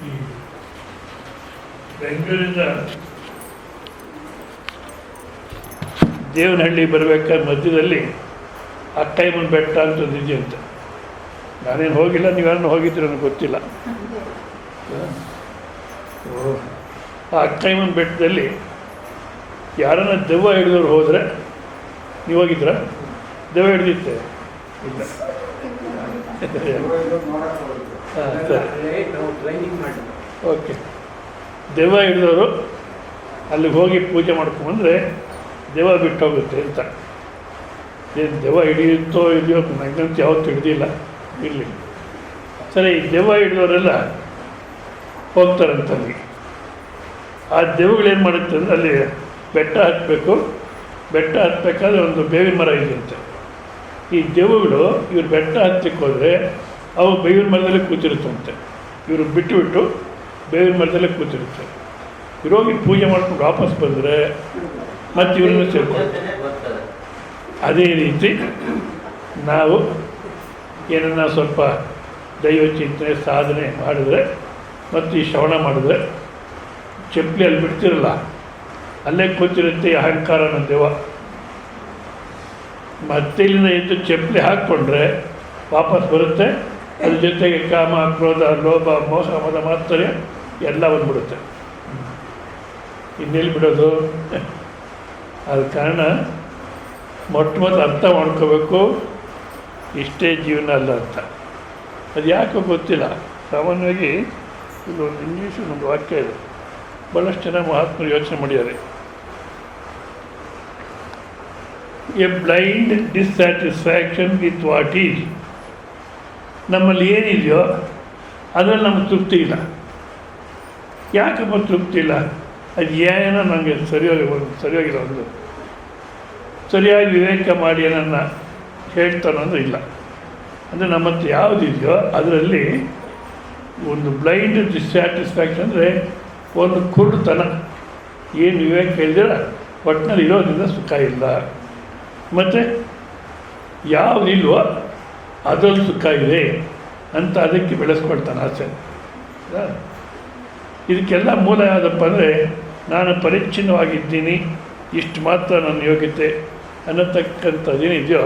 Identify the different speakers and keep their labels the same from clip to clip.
Speaker 1: ಈ ಬೆಂಗಳೂರಿಂದ ದೇವನಹಳ್ಳಿ ಬರಬೇಕಾದ್ರೆ ಮಧ್ಯದಲ್ಲಿ ಅಕ್ಕಯ್ಯಮ್ಮನ ಬೆಟ್ಟ ಅಂತ ಒಂದು ಇದೆಯಂತೆ. ನಾನೇನು ಹೋಗಿಲ್ಲ, ನೀವೇನು ಹೋಗಿದ್ರೆ ನನಗೆ ಗೊತ್ತಿಲ್ಲ. ಆ ಅಕ್ಕಯ್ಯಮ್ಮನ ಬೆಟ್ಟದಲ್ಲಿ ಯಾರನ್ನ ದೆವ್ವ ಹಿಡಿದವ್ರು ಹೋದರೆ, ನೀವು ಹೋಗಿದ್ರ? ದೆವ್ವ ಹಿಡಿದಿತ್ತೆ? ಇಲ್ಲ. ಹಾಂ, ಸರಿ, ಓಕೆ. ದೆವ್ವ ಹಿಡಿದವರು ಅಲ್ಲಿಗೆ ಹೋಗಿ ಪೂಜೆ ಮಾಡ್ಕೊಂಬಂದರೆ ದೆವ್ವ ಬಿಟ್ಟು ಹೋಗುತ್ತೆ ಅಂತ. ಏನು ದೆವ್ವ ಹಿಡಿಯುತ್ತೋ ಇದೆಯೋ ನನಗಂತೂ ಯಾವತ್ತೂ ಹಿಡಿದಿಲ್ಲ, ಇರಲಿ. ಸರಿ, ಈ ದೆವ್ವ ಹಿಡಿದವರೆಲ್ಲ ಹೋಗ್ತಾರಂತಲ್ಲಿ. ಆ ದೆವ್ವಗಳೇನು ಮಾಡುತ್ತೆ ಅಂದರೆ ಅಲ್ಲಿ ಬೆಟ್ಟ ಹತ್ತಬೇಕು. ಬೆಟ್ಟ ಹತ್ತಬೇಕಾದ್ರೆ ಒಂದು ಬೇವಿನ ಮರ ಇದೆಯಂತೆ. ಈ ದೆವ್ವಗಳು ಇವ್ರು ಬೆಟ್ಟ ಹತ್ತಕ್ಕೆ ಹೋದರೆ ಅವು ಬೇವಿನ ಮರದಲ್ಲೇ ಕೂತಿರುತ್ತಂತೆ. ಇವರು ಬಿಟ್ಟು ಬೇವಿನ ಮರದಲ್ಲೇ ಕೂತಿರುತ್ತೆ. ಇವ್ರು ಹೋಗಿ ಪೂಜೆ ಮಾಡ್ಕೊಂಡು ವಾಪಸ್ ಬಂದರೆ ಮತ್ತು ಇವ್ರನ್ನ ಸೇರ್ಕೊಳ್ತಾರೆ. ಅದೇ ರೀತಿ ನಾವು ಏನನ್ನ ಸ್ವಲ್ಪ ದೈವ ಚಿಂತನೆ ಸಾಧನೆ ಮಾಡಿದ್ರೆ ಮತ್ತು ಈ ಶ್ರವಣ ಮಾಡಿದ್ರೆ ಚಪ್ಪಲಿ ಅಲ್ಲಿ ಬಿಡ್ತಿರಲ್ಲ, ಅಲ್ಲೇ ಕೂತಿರುತ್ತೆ ಈ ಅಹಂಕಾರ ನನ್ನ ದೆವ್ವ. ಮತ್ತೆ ಇಲ್ಲಿಂದ ಎದ್ದು ಚಪ್ಪಲಿ ಹಾಕ್ಕೊಂಡ್ರೆ ವಾಪಸ್ ಬರುತ್ತೆ. ಅದ್ರ ಜೊತೆಗೆ ಕಾಮ, ಕ್ರೋಧ, ಲೋಭ, ಮೋಸ, ಮದ, ಮಾತ್ಸರ್ಯ ಎಲ್ಲ ಬಂದ್ಬಿಡುತ್ತೆ. ಇನ್ನೆಲ್ಲಿ ಬಿಡೋದು? ಆದ ಕಾರಣ ಮೊಟ್ಟ ಅರ್ಥ ಮಾಡ್ಕೋಬೇಕು, ಇಷ್ಟೇ ಜೀವನ ಅಲ್ಲ ಅಂತ. ಅದು ಯಾಕೋ ಗೊತ್ತಿಲ್ಲ. ಸಾಮಾನ್ಯವಾಗಿ ಇಲ್ಲೊಂದು ಇಂಗ್ಲೀಷು ಒಂದು ವಾಕ್ಯ ಇದೆ, ಭಾಳಷ್ಟು ಜನ ಮಹಾತ್ಮರು ಯೋಚನೆ ಮಾಡಿದ್ದಾರೆ. A blind dissatisfaction with what is. ನಮ್ಮಲ್ಲಿ ಏನಿದೆಯೋ ಅದರಲ್ಲಿ ನಮಗೆ ತೃಪ್ತಿ ಇಲ್ಲ. ಯಾಕಪ್ಪ ತೃಪ್ತಿ ಇಲ್ಲ? ಅದು ಏನೋ ನನಗೆ ಸರಿಯಾಗಿಲ್ಲ, ಒಂದು ಸರಿಯಾಗಿ ವಿವೇಕ ಮಾಡಿ ಏನನ್ನ ಹೇಳ್ತಾನೋ ಅಂದರೆ ಇಲ್ಲ. ಅಂದರೆ ನಮ್ಮ ಹತ್ರ ಯಾವುದಿದೆಯೋ ಅದರಲ್ಲಿ ಒಂದು ಬ್ಲೈಂಡ್ ಡಿಸ್ಸ್ಯಾಟಿಸ್ಫ್ಯಾಕ್ಷನ್ ಅಂದರೆ ಒಂದು ಕುರುಡುತನ. ಏನು ವಿವೇಕ ಹೇಳಿದಿರ ಒಟ್ಟಿನಲ್ಲಿ ಇರೋದ್ರಿಂದ ಸುಖ ಇಲ್ಲ. ಮತ್ತು ಯಾವುದಿಲ್ವೋ ಅದರಲ್ಲಿ ಸುಖ ಇದೆ ಅಂತ ಅದಕ್ಕೆ ಬೆಳೆಸ್ಕೊಳ್ತಾನೆ ಆಸೆ. ಇದಕ್ಕೆಲ್ಲ ಮೂಲ ಯಾವುದಪ್ಪ ಅಂದರೆ ನಾನು ಪರಿಚ್ಛಿನ್ನವಾಗಿದ್ದೀನಿ, ಇಷ್ಟು ಮಾತ್ರ ನನ್ನ ಯೋಗ್ಯತೆ ಅನ್ನತಕ್ಕಂಥದ್ದೇನಿದೆಯೋ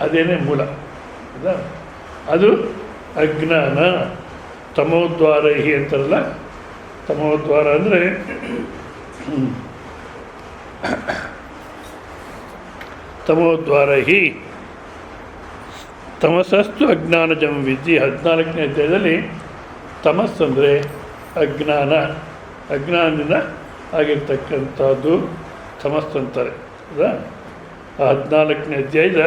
Speaker 1: ಅದೇನೇ ಮೂಲ. ಅದು ಅಜ್ಞಾನ. ತಮೋದ್ವಾರ ಅಂತಾರಲ್ಲ, ತಮೋದ್ವಾರ ಅಂದರೆ ತಮೋದ್ವಾರ ತಮಸ್ಸಸ್ತು ಅಜ್ಞಾನಜಂ ವಿದ್ಯೆ. 14ನೇ ಅಧ್ಯಾಯದಲ್ಲಿ ತಮಸ್ಸಂದರೆ ಅಜ್ಞಾನ, ಅಜ್ಞಾನದಿಂದ ಆಗಿರ್ತಕ್ಕಂಥದ್ದು ತಮಸ್ಸು ಅಂತಾರೆ. ಹೌದಾ? ಆ 14ನೇ ಅಧ್ಯಾಯದ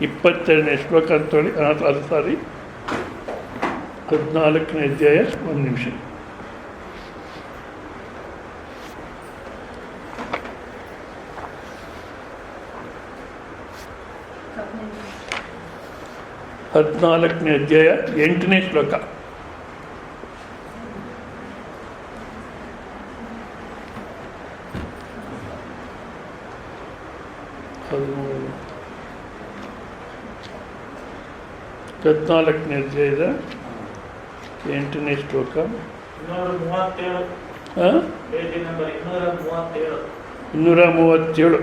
Speaker 1: 22ನೇ ಶ್ಲೋಕ ಅಂತೇಳಿ, ಅದು ಸಾರಿ 14ನೇ ಅಧ್ಯಾಯ, ಒಂದು ನಿಮಿಷ. ಹದಿನಾಲ್ಕನೇ ಅಧ್ಯಾಯ 8ನೇ ಶ್ಲೋಕ. ಹದಿನಾಲ್ಕನೇ ಅಧ್ಯಾಯದ 8ನೇ ಶ್ಲೋಕ. 237.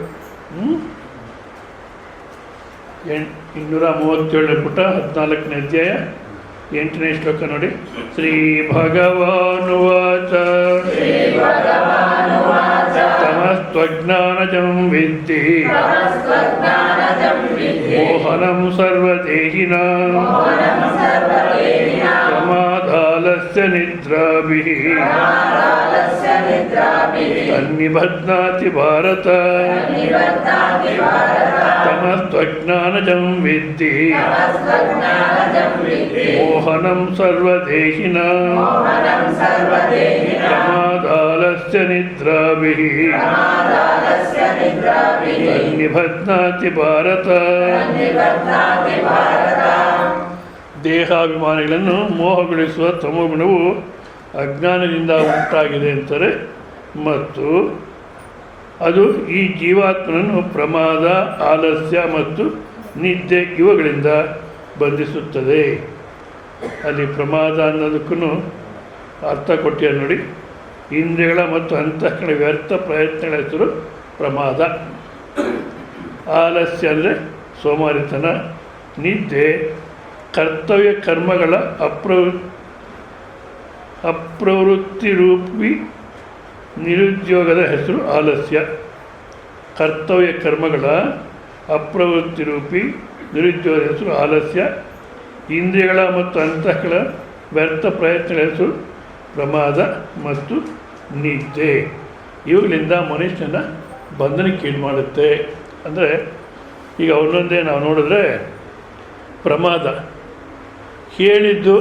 Speaker 1: 237 ಪುಟ 14ನೇ ಅಧ್ಯಾಯ 8ನೇ ಶ್ಲೋಕ ನೋಡಿ. ಶ್ರೀ ಭಗವಾನುವಾಚ ತಮಸ್ತ್ವಜ್ಞಾನಜಂ ವಿದ್ಧಿ ಮೋಹನಂ ಸರ್ವದೇಹಿನಾಂ ಪ್ರಮಾದಾಲಸ್ಯ ನಿದ್ರಾಭಿಃ ತನ್ನಿಬಧ್ನಾತಿ ಭಾರತ. ತಮಸ್ತ್ವಜ್ಞಾನಜಂ ವಿದ್ಧಿ ಮೋಹನಂ ಸರ್ವದೇಹಿನಾಂ ಪ್ರಮಾದಾಲಸ್ಯ ನಿದ್ರಾಭಿಃ ತನ್ನಿಬಧ್ನಾತಿ ಭಾರತ. ದೇಹಾಭಿಮಾನಿಗಳನ್ನು ಮೋಹಗೊಳಿಸುವ ತಮೋಗುಣವು ಅಜ್ಞಾನದಿಂದ ಉಂಟಾಗಿದೆ ಅಂತಾರೆ. ಮತ್ತು ಅದು ಈ ಜೀವಾತ್ಮನನ್ನು ಪ್ರಮಾದ, ಆಲಸ್ಯ ಮತ್ತು ನಿದ್ದೆ ಇವುಗಳಿಂದ ಬಂಧಿಸುತ್ತದೆ. ಅಲ್ಲಿ ಪ್ರಮಾದ ಅನ್ನೋದಕ್ಕೂ ಅರ್ಥ ಕೊಟ್ಟಿದ್ದಾರೆ ನೋಡಿ. ಇಂದ್ರಿಯಗಳ ಮತ್ತು ಅಂತಃಕರಣ ವ್ಯರ್ಥ ಪ್ರಯತ್ನಗಳ ಹೆಸರು ಪ್ರಮಾದ. ಆಲಸ್ಯ ಅಂದರೆ ಸೋಮಾರಿತನ. ನಿದ್ದೆ ಕರ್ತವ್ಯ ಕರ್ಮಗಳ ಅಪ್ರವೃತ್ತಿ ರೂಪಿ ನಿರುದ್ಯೋಗದ ಹೆಸರು ಆಲಸ್ಯ. ಕರ್ತವ್ಯ ಕರ್ಮಗಳ ಅಪ್ರವೃತ್ತಿ ರೂಪಿ ನಿರುದ್ಯೋಗದ ಹೆಸರು ಆಲಸ್ಯ. ಇಂದ್ರಿಯಗಳ ಮತ್ತು ಅಂತಃಕರಣ ವ್ಯರ್ಥ ಪ್ರಯತ್ನಗಳ ಹೆಸರು ಪ್ರಮಾದ ಮತ್ತು ನಿದ್ದೆ. ಇವುಗಳಿಂದ ಮನುಷ್ಯನ ಬಂಧನಕ್ಕೀಡು ಮಾಡುತ್ತೆ. ಅಂದರೆ ಈಗ ಒಂದೊಂದೇ ನಾವು ನೋಡಿದ್ರೆ ಪ್ರಮಾದ ಹೇಳಿದ್ದು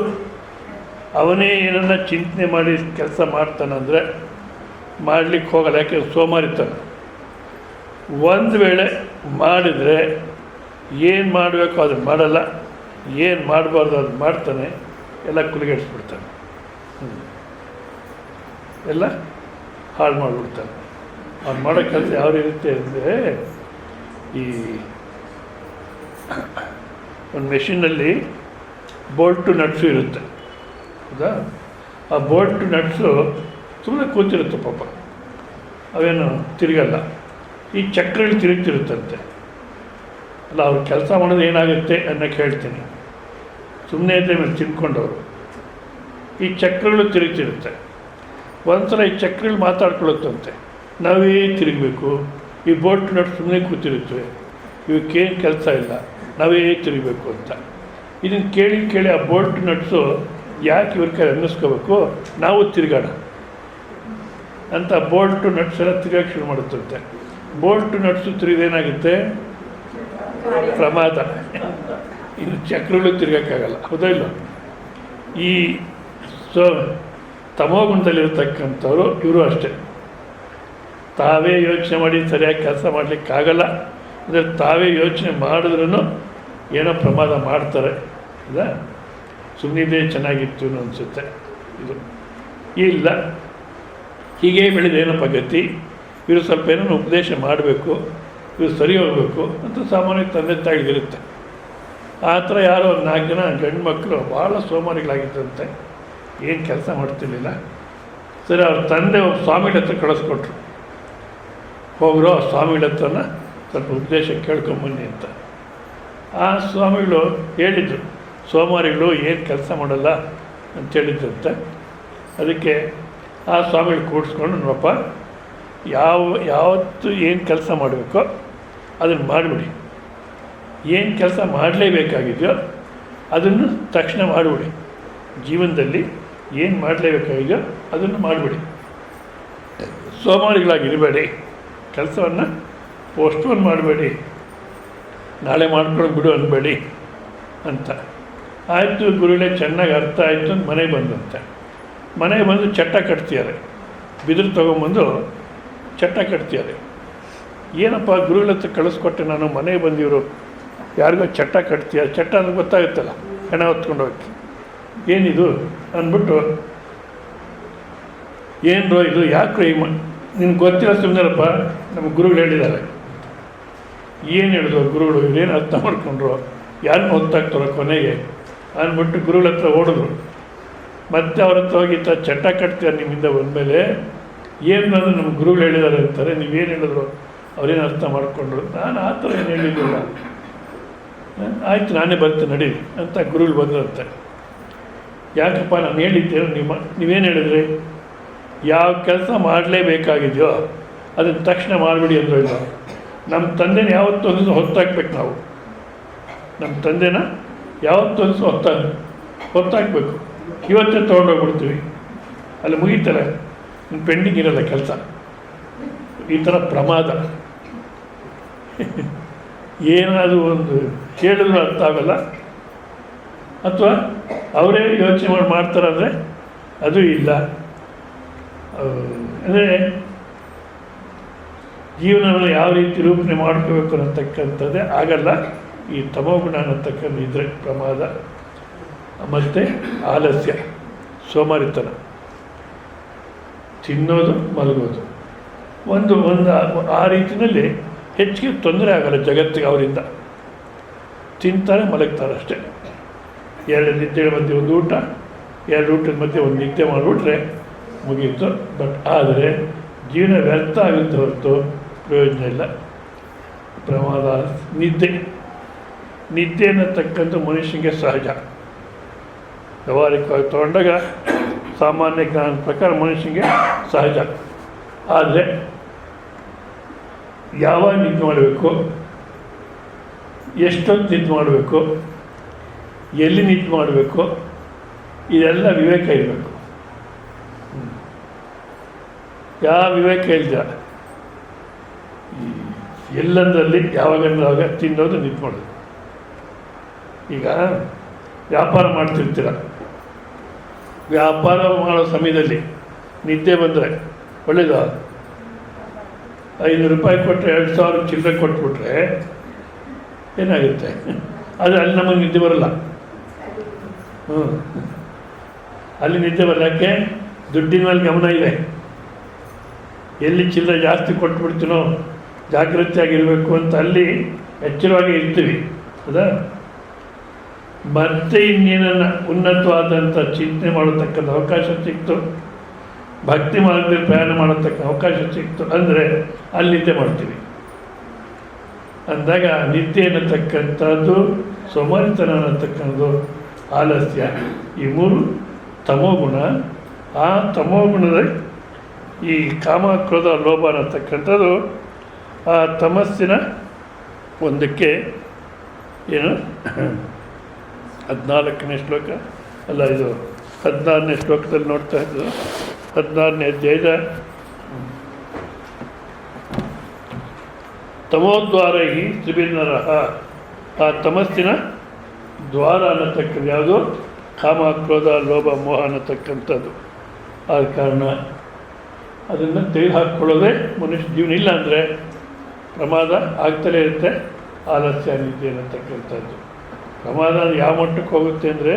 Speaker 1: ಅವನೇ ಏನನ್ನ ಚಿಂತನೆ ಮಾಡಿ ಕೆಲಸ ಮಾಡ್ತಾನಂದರೆ ಮಾಡಲಿಕ್ಕೆ ಹೋಗಲ್ಲ, ಯಾಕೆ ಸೋಮಾರಿತಾನೆ. ಒಂದು ವೇಳೆ ಮಾಡಿದರೆ ಏನು ಮಾಡಬೇಕು ಅದನ್ನು ಮಾಡಲ್ಲ, ಏನು ಮಾಡಬಾರ್ದು ಅದು ಮಾಡ್ತಾನೆ, ಎಲ್ಲ ಕುಲಿಗೆಡಿಸ್ಬಿಡ್ತಾನೆ, ಎಲ್ಲ ಹಾಳು ಮಾಡಿಬಿಡ್ತಾನೆ. ಅವ್ನು ಮಾಡೋ ಕೆಲಸ ಯಾವ ಇರುತ್ತೆ ಅಂದರೆ, ಈ ಒಂದು ಮೆಷಿನಲ್ಲಿ ಬೋಲ್ಟು ನಟ್ಸು ಇರುತ್ತೆ, ಹೌದಾ? ಆ ಬೋಲ್ಟು ನಟ್ಸು ಸುಮ್ಮನೆ ಕೂತಿರುತ್ತೆ ಪಾಪ, ಅವೇನು ತಿರುಗಲ್ಲ. ಈ ಚಕ್ರಗಳು ತಿರುಗ್ತಿರುತ್ತಂತೆ. ಅಲ್ಲ, ಅವ್ರು ಕೆಲಸ ಮಾಡೋದು ಏನಾಗುತ್ತೆ ಅನ್ನೋಕ್ಕೆ ಹೇಳ್ತೀನಿ. ಸುಮ್ಮನೆ ಇದ್ದರೆ ಮೇಲೆ ತಿನ್ಕೊಂಡವರು ಈ ಚಕ್ರಗಳು ತಿರುಗ್ತಿರುತ್ತೆ. ಒಂದ್ಸಲ ಈ ಚಕ್ರಗಳು ಮಾತಾಡ್ಕೊಳ್ಳುತ್ತಂತೆ, ನಾವೇ ತಿರುಗಬೇಕು, ಈ ಬೋಟ್ ನಟ್ ಸುಮ್ಮನೆ ಕೂತಿರುತ್ತವೆ, ಇವಕ್ಕೇನು ಕೆಲಸ ಇಲ್ಲ, ನಾವೇ ತಿರುಗಬೇಕು ಅಂತ. ಇದನ್ನು ಕೇಳಿ ಕೇಳಿ ಆ ಬೋಲ್ಟ್ ನಟ್ಸು ಯಾಕೆ ಇವ್ರ ಕೈ ಅನ್ನಿಸ್ಕೋಬೇಕು, ನಾವು ತಿರುಗಾಡ ಅಂತ ಬೋಲ್ಟು ನಟ್ಸ್ ಎಲ್ಲ ತಿರುಗಕ್ಕೆ ಶುರು ಮಾಡುತ್ತಂತೆ. ಬೋಲ್ಟು ನಟ್ಸು ತಿರುಗಿದೇನಾಗುತ್ತೆ, ಪ್ರಮಾದ. ಇನ್ನು ಚಕ್ರಗಳು ತಿರುಗೋಕ್ಕಾಗಲ್ಲ, ಹೌದಾ ಇಲ್ಲ? ಈ ತಮೋಗುಣದಲ್ಲಿರ್ತಕ್ಕಂಥವ್ರು ಇವರು ಅಷ್ಟೇ. ತಾವೇ ಯೋಚನೆ ಮಾಡಿ ಸರಿಯಾಗಿ ಕೆಲಸ ಮಾಡಲಿಕ್ಕಾಗಲ್ಲ. ಅಂದರೆ ತಾವೇ ಯೋಚನೆ ಮಾಡಿದ್ರೂ ಏನೋ ಪ್ರಮಾದ ಮಾಡ್ತಾರೆ. ಇಲ್ಲ, ಸುಮ್ಮನಿದೆ ಚೆನ್ನಾಗಿತ್ತು ಅನಿಸುತ್ತೆ. ಇದು ಇಲ್ಲ, ಹೀಗೆ ಬೆಳೆದೇನಪ್ಪ ಗತಿ, ಇವರು ಸ್ವಲ್ಪ ಏನೋ ಉಪದೇಶ ಮಾಡಬೇಕು, ಇವರು ಸರಿ ಹೋಗಬೇಕು ಅಂತ ಸಾಮಾನ್ಯ ತಂದೆ ತಾಯಿಗಿರುತ್ತೆ. ಆ ಥರ ಯಾರೋ ಒಂದು 4 ಜನ ಗಂಡು ಮಕ್ಕಳು ಭಾಳ ಸೋಮಾರಿಗಳಾಗಿದ್ದಂತೆ, ಏನು ಕೆಲಸ ಮಾಡ್ತಿರ್ಲಿಲ್ಲ. ಸರಿ, ಅವ್ರ ತಂದೆ ಒಬ್ಬ ಸ್ವಾಮಿಗಳ ಹತ್ರ ಕಳಿಸ್ಕೊಟ್ರು, ಹೋಗ್ರೋ ಸ್ವಾಮಿಗಳ ಹತ್ರನ ಸ್ವಲ್ಪ ಉಪದೇಶ ಕೇಳ್ಕೊಂಬನ್ನಿ ಅಂತ. ಆ ಸ್ವಾಮಿಗಳು ಹೇಳಿದರು, ಸೋಮಾರಿಗಳು ಏನು ಕೆಲಸ ಮಾಡಲ್ಲ ಅಂತ ಹೇಳಿದ್ದಂತೆ. ಅದಕ್ಕೆ ಆ ಸ್ವಾಮಿಗಳು ಕೂಡಿಸ್ಕೊಂಡು, ನೋಡಪ್ಪ, ಯಾವತ್ತು ಏನು ಕೆಲಸ ಮಾಡಬೇಕೋ ಅದನ್ನು ಮಾಡಿಬಿಡಿ, ಏನು ಕೆಲಸ ಮಾಡಲೇಬೇಕಾಗಿದೆಯೋ ಅದನ್ನು ತಕ್ಷಣ ಮಾಡಿಬಿಡಿ, ಜೀವನದಲ್ಲಿ ಏನು ಮಾಡಲೇಬೇಕಾಗಿದೆಯೋ ಅದನ್ನು ಮಾಡಿಬಿಡಿ, ಸೋಮಾರಿಗಳಾಗಿರಬೇಡಿ, ಕೆಲಸವನ್ನು ಪೋಸ್ಟ್ಪೋನ್ ಮಾಡಬೇಡಿ, ನಾಳೆ ಮಾಡ್ಕೊಂಡು ಬಿಡು ಅನ್ಬೇಡಿ ಅಂತ. ಆಯಿತು ಗುರುಗಳೇ, ಚೆನ್ನಾಗಿ ಅರ್ಥ ಆಯಿತು ಅಂತ ಮನೆಗೆ ಬಂದಂತೆ. ಮನೆಗೆ ಬಂದು ಚಟ್ಟ ಕಟ್ತಿದ್ದಾರೆ, ಬಿದಿರು ತೊಗೊಂಬಂದು ಚಟ್ಟ ಕಟ್ತಿದ್ದಾರೆ. ಏನಪ್ಪ ಗುರುಗಳ ಹತ್ರ ಕಳಿಸ್ಕೊಟ್ಟೆ ನಾನು, ಮನೆಗೆ ಬಂದಿವರು ಯಾರಿಗೋ ಚಟ್ಟ ಕಟ್ತೀಯ, ಚಟ್ಟ ಅಂತ ಗೊತ್ತಾಗುತ್ತಲ್ಲ, ಹೆಣ ಹೊತ್ಕೊಂಡು ಹೋಗಿ, ಏನಿದು ಅಂದ್ಬಿಟ್ಟು, ಏನರೋ ಇದು, ಯಾಕ್ರೋ ಈ ನಿನ್ಗೆ ಗೊತ್ತಿಲ್ಲ, ಸುಮ್ಮನೆರಪ್ಪ, ನಮ್ಮ ಗುರುಗಳು ಹೇಳಿದ್ದಾರೆ. ಏನು ಹೇಳಿದ್ರು ಗುರುಗಳು, ಇವ್ರೇನು ಅರ್ಥ ಮಾಡ್ಕೊಂಡ್ರು, ಯಾರನ್ನ ಹೊತ್ತಾಗ್ತಾರೋ ಕೊನೆಗೆ ಅಂದ್ಬಿಟ್ಟು ಗುರುಗಳ ಹತ್ರ ಓಡಿದ್ರು. ಮತ್ತೆ ಅವ್ರ ಹತ್ರ ಹೋಗಿ ಚಟ್ಟ ಕಟ್ತೀರ ನಿಮ್ಮಿಂದ ಬಂದಮೇಲೆ, ಏನು ನಮ್ಮ ಗುರುಗಳು ಹೇಳಿದ್ದಾರೆ ಅಂತಾರೆ, ನೀವೇನು ಹೇಳಿದ್ರು, ಅವ್ರೇನು ಅರ್ಥ ಮಾಡಿಕೊಂಡ್ರು. ನಾನು ಆ ಥರ ಏನು ಹೇಳಿದ್ದಿಲ್ಲ. ಆಯಿತು, ನಾನೇ ಬರ್ತೀನಿ ನಡೀರಿ ಅಂತ ಗುರುಗಳು ಬಂದ್ರಂತೆ. ಯಾಕಪ್ಪ ನಾನು ಹೇಳಿದ್ದೇನು, ನೀವೇನು ಹೇಳಿದ್ರಿ, ಯಾವ ಕೆಲಸ ಮಾಡಲೇಬೇಕಾಗಿದೆಯೋ ಅದನ್ನು ತಕ್ಷಣ ಮಾಡಿಬಿಡಿ ಅಂದರು. ಇಲ್ಲ, ನಮ್ಮ ತಂದೆನ ಯಾವತ್ತೊಂದು ಹೊತ್ತಾಕ್ಬೇಕು ನಾವು, ನಮ್ಮ ತಂದೆನ ಯಾವತ್ತೊಂದು ಹೊತ್ತಾಕ್ಬೇಕು. ಇವತ್ತೇ ತೊಗೊಂಡೋಗ್ಬಿಡ್ತೀವಿ, ಅಲ್ಲಿ ಮುಗೀತಾರೆ, ಪೆಂಡಿಂಗ್ ಇರಲ್ಲ ಕೆಲಸ. ಈ ಥರ ಪ್ರಮಾದ. ಏನಾದರೂ ಒಂದು ಹೇಳಿದ್ರು ಅರ್ಥ ಆಗಲ್ಲ, ಅಥವಾ ಅವರೇ ಯೋಚನೆ ಮಾಡ್ತಾರಂದರೆ ಅದು ಇಲ್ಲ. ಅಂದರೆ ಜೀವನವನ್ನು ಯಾವ ರೀತಿ ರೂಪಣೆ ಮಾಡ್ಕೋಬೇಕು ಅನ್ನತಕ್ಕಂಥದ್ದೇ ಆಗಲ್ಲ. ಈ ತಮೋಗುಣ ಅನ್ನತಕ್ಕಂಥ ಇದ್ರೆ ಪ್ರಮಾದ. ಮತ್ತು ಆಲಸ್ಯ, ಸೋಮಾರಿತನ, ತಿನ್ನೋದು ಮಲಗೋದು, ಒಂದು ಆ ರೀತಿಯಲ್ಲಿ ಹೆಚ್ಚಿಗೆ ತೊಂದರೆ ಆಗಲ್ಲ ಜಗತ್ತಿಗೆ. ಅವರಿಂದ ತಿಂತಾರೆ ಮಲಗ್ತಾರೆ ಅಷ್ಟೇ. 2 ನಿದ್ದೆ ಮಧ್ಯೆ ಒಂದು ಊಟ, ಎರಡು ಊಟದ ಮಧ್ಯೆ ಒಂದು ನಿದ್ದೆ ಮಾಡಿಬಿಟ್ರೆ ಮುಗೀತು. ಬಟ್ ಆದರೆ ಜೀವನ ವ್ಯರ್ಥ ಆಗುತ್ತೆ ಹೊರತು ಪ್ರಯೋಜನ ಇಲ್ಲ. ಪ್ರಮಾದ ನಿದ್ದೆ ಅನ್ನತಕ್ಕಂಥ ಮನುಷ್ಯನಿಗೆ ಸಹಜ. ವ್ಯವಹಾರಿಕವಾಗಿ ತಗೊಂಡಾಗ ಸಾಮಾನ್ಯ ಜ್ಞಾನದ ಪ್ರಕಾರ ಮನುಷ್ಯನಿಗೆ ಸಹಜ. ಆದರೆ ಯಾವಾಗ ನಿದ್ದೆ ಮಾಡಬೇಕು, ಎಷ್ಟೊತ್ತು ನಿದ್ದೆ ಮಾಡಬೇಕು, ಎಲ್ಲಿ ನಿದ್ದೆ ಮಾಡಬೇಕು, ಇದೆಲ್ಲ ವಿವೇಕ ಇರಬೇಕು. ಯಾವ ವಿವೇಕ ಇಲ್ಲ. ಎಲ್ಲಂದರಲ್ಲಿ ಯಾವಾಗಂದ್ರೆ ತಿನ್ನೋದು ನಿದ್ದೆ ಮಾಡೋದು. ಈಗ ವ್ಯಾಪಾರ ಮಾಡ್ತಿರ್ತೀರ, ವ್ಯಾಪಾರ ಮಾಡೋ ಸಮಯದಲ್ಲಿ ನಿದ್ದೆ ಬಂದರೆ ಒಳ್ಳೇದು. 500 ರೂಪಾಯಿ ಕೊಟ್ಟರೆ 2000 ಚಿಲ್ಲರೆ ಕೊಟ್ಬಿಟ್ರೆ ಏನಾಗುತ್ತೆ? ಆದರೆ ಅಲ್ಲಿ ನಮಗೆ ನಿದ್ದೆ ಬರಲ್ಲ. ಅಲ್ಲಿ ನಿದ್ದೆ ಬರಲ್ಲ. ಯಾಕೆ? ದುಡ್ಡಿನ ಮೇಲೆ ಗಮನ ಇದೆ. ಎಲ್ಲಿ ಚಿಲ್ಲರೆ ಜಾಸ್ತಿ ಕೊಟ್ಬಿಡ್ತೀನೋ ಜಾಗೃತಿಯಾಗಿರಬೇಕು ಅಂತ ಅಲ್ಲಿ ಎಚ್ಚರವಾಗಿ ಇರ್ತೀವಿ. ಹೌದಾ? ಮತ್ತೆ ಇನ್ನೇನನ್ನು ಉನ್ನತವಾದಂಥ ಚಿಂತನೆ ಮಾಡತಕ್ಕಂಥ ಅವಕಾಶ ಸಿಕ್ತು, ಭಕ್ತಿ ಮಾರ್ಗದಲ್ಲಿ ಪ್ರಯಾಣ ಮಾಡತಕ್ಕ ಅವಕಾಶ ಸಿಕ್ತು ಅಂದರೆ ಅಲ್ಲಿ ನಿದ್ದೆ ಮಾಡ್ತೀವಿ. ಅಂದಾಗ ನಿದ್ದೆ ಅನ್ನತಕ್ಕಂಥದ್ದು, ಸೋಮಾರಿತನ ಅನ್ನತಕ್ಕಂಥದ್ದು, ಆಲಸ್ಯ, ಈ ಮೂರು ತಮೋಗುಣ. ಆ ತಮೋಗುಣದ ಈ ಕಾಮ ಕ್ರೋಧ ಲೋಭ ಅನ್ನತಕ್ಕಂಥದ್ದು ಆ ತಮಸ್ಸಿನ ಒಂದಕ್ಕೆ ಏನು 14ನೇ ಶ್ಲೋಕ ಅಲ್ಲ, ಇದು 16ನೇ ಶ್ಲೋಕದಲ್ಲಿ ನೋಡ್ತಾ ಇದ್ದು, 16ನೇ ಅಧ್ಯಾಯದ ತಮೋದ್ವಾರೈ ತ್ರಿಭಿನ್ನರಃ. ಆ ತಮಸ್ಸಿನ ದ್ವಾರ ಅನ್ನತಕ್ಕಂಥ ಯಾವುದು? ಕಾಮ ಕ್ರೋಧ ಲೋಭ ಮೋಹ ಅನ್ನತಕ್ಕಂಥದ್ದು. ಆದ ಕಾರಣ ಅದನ್ನು ತೆಗೆದು ಹಾಕ್ಕೊಳ್ಳೋದೇ ಮನುಷ್ಯ ಜೀವನ. ಇಲ್ಲ ಅಂದರೆ ಪ್ರಮಾದ ಆಗ್ತಲೇ ಇರುತ್ತೆ. ಆಲಸ್ಯ, ನಿದ್ದೆ ಅನ್ನತಕ್ಕಂಥದ್ದು ಪ್ರಮಾದ ಯಾವ ಮಟ್ಟಕ್ಕೆ ಹೋಗುತ್ತೆ ಅಂದರೆ,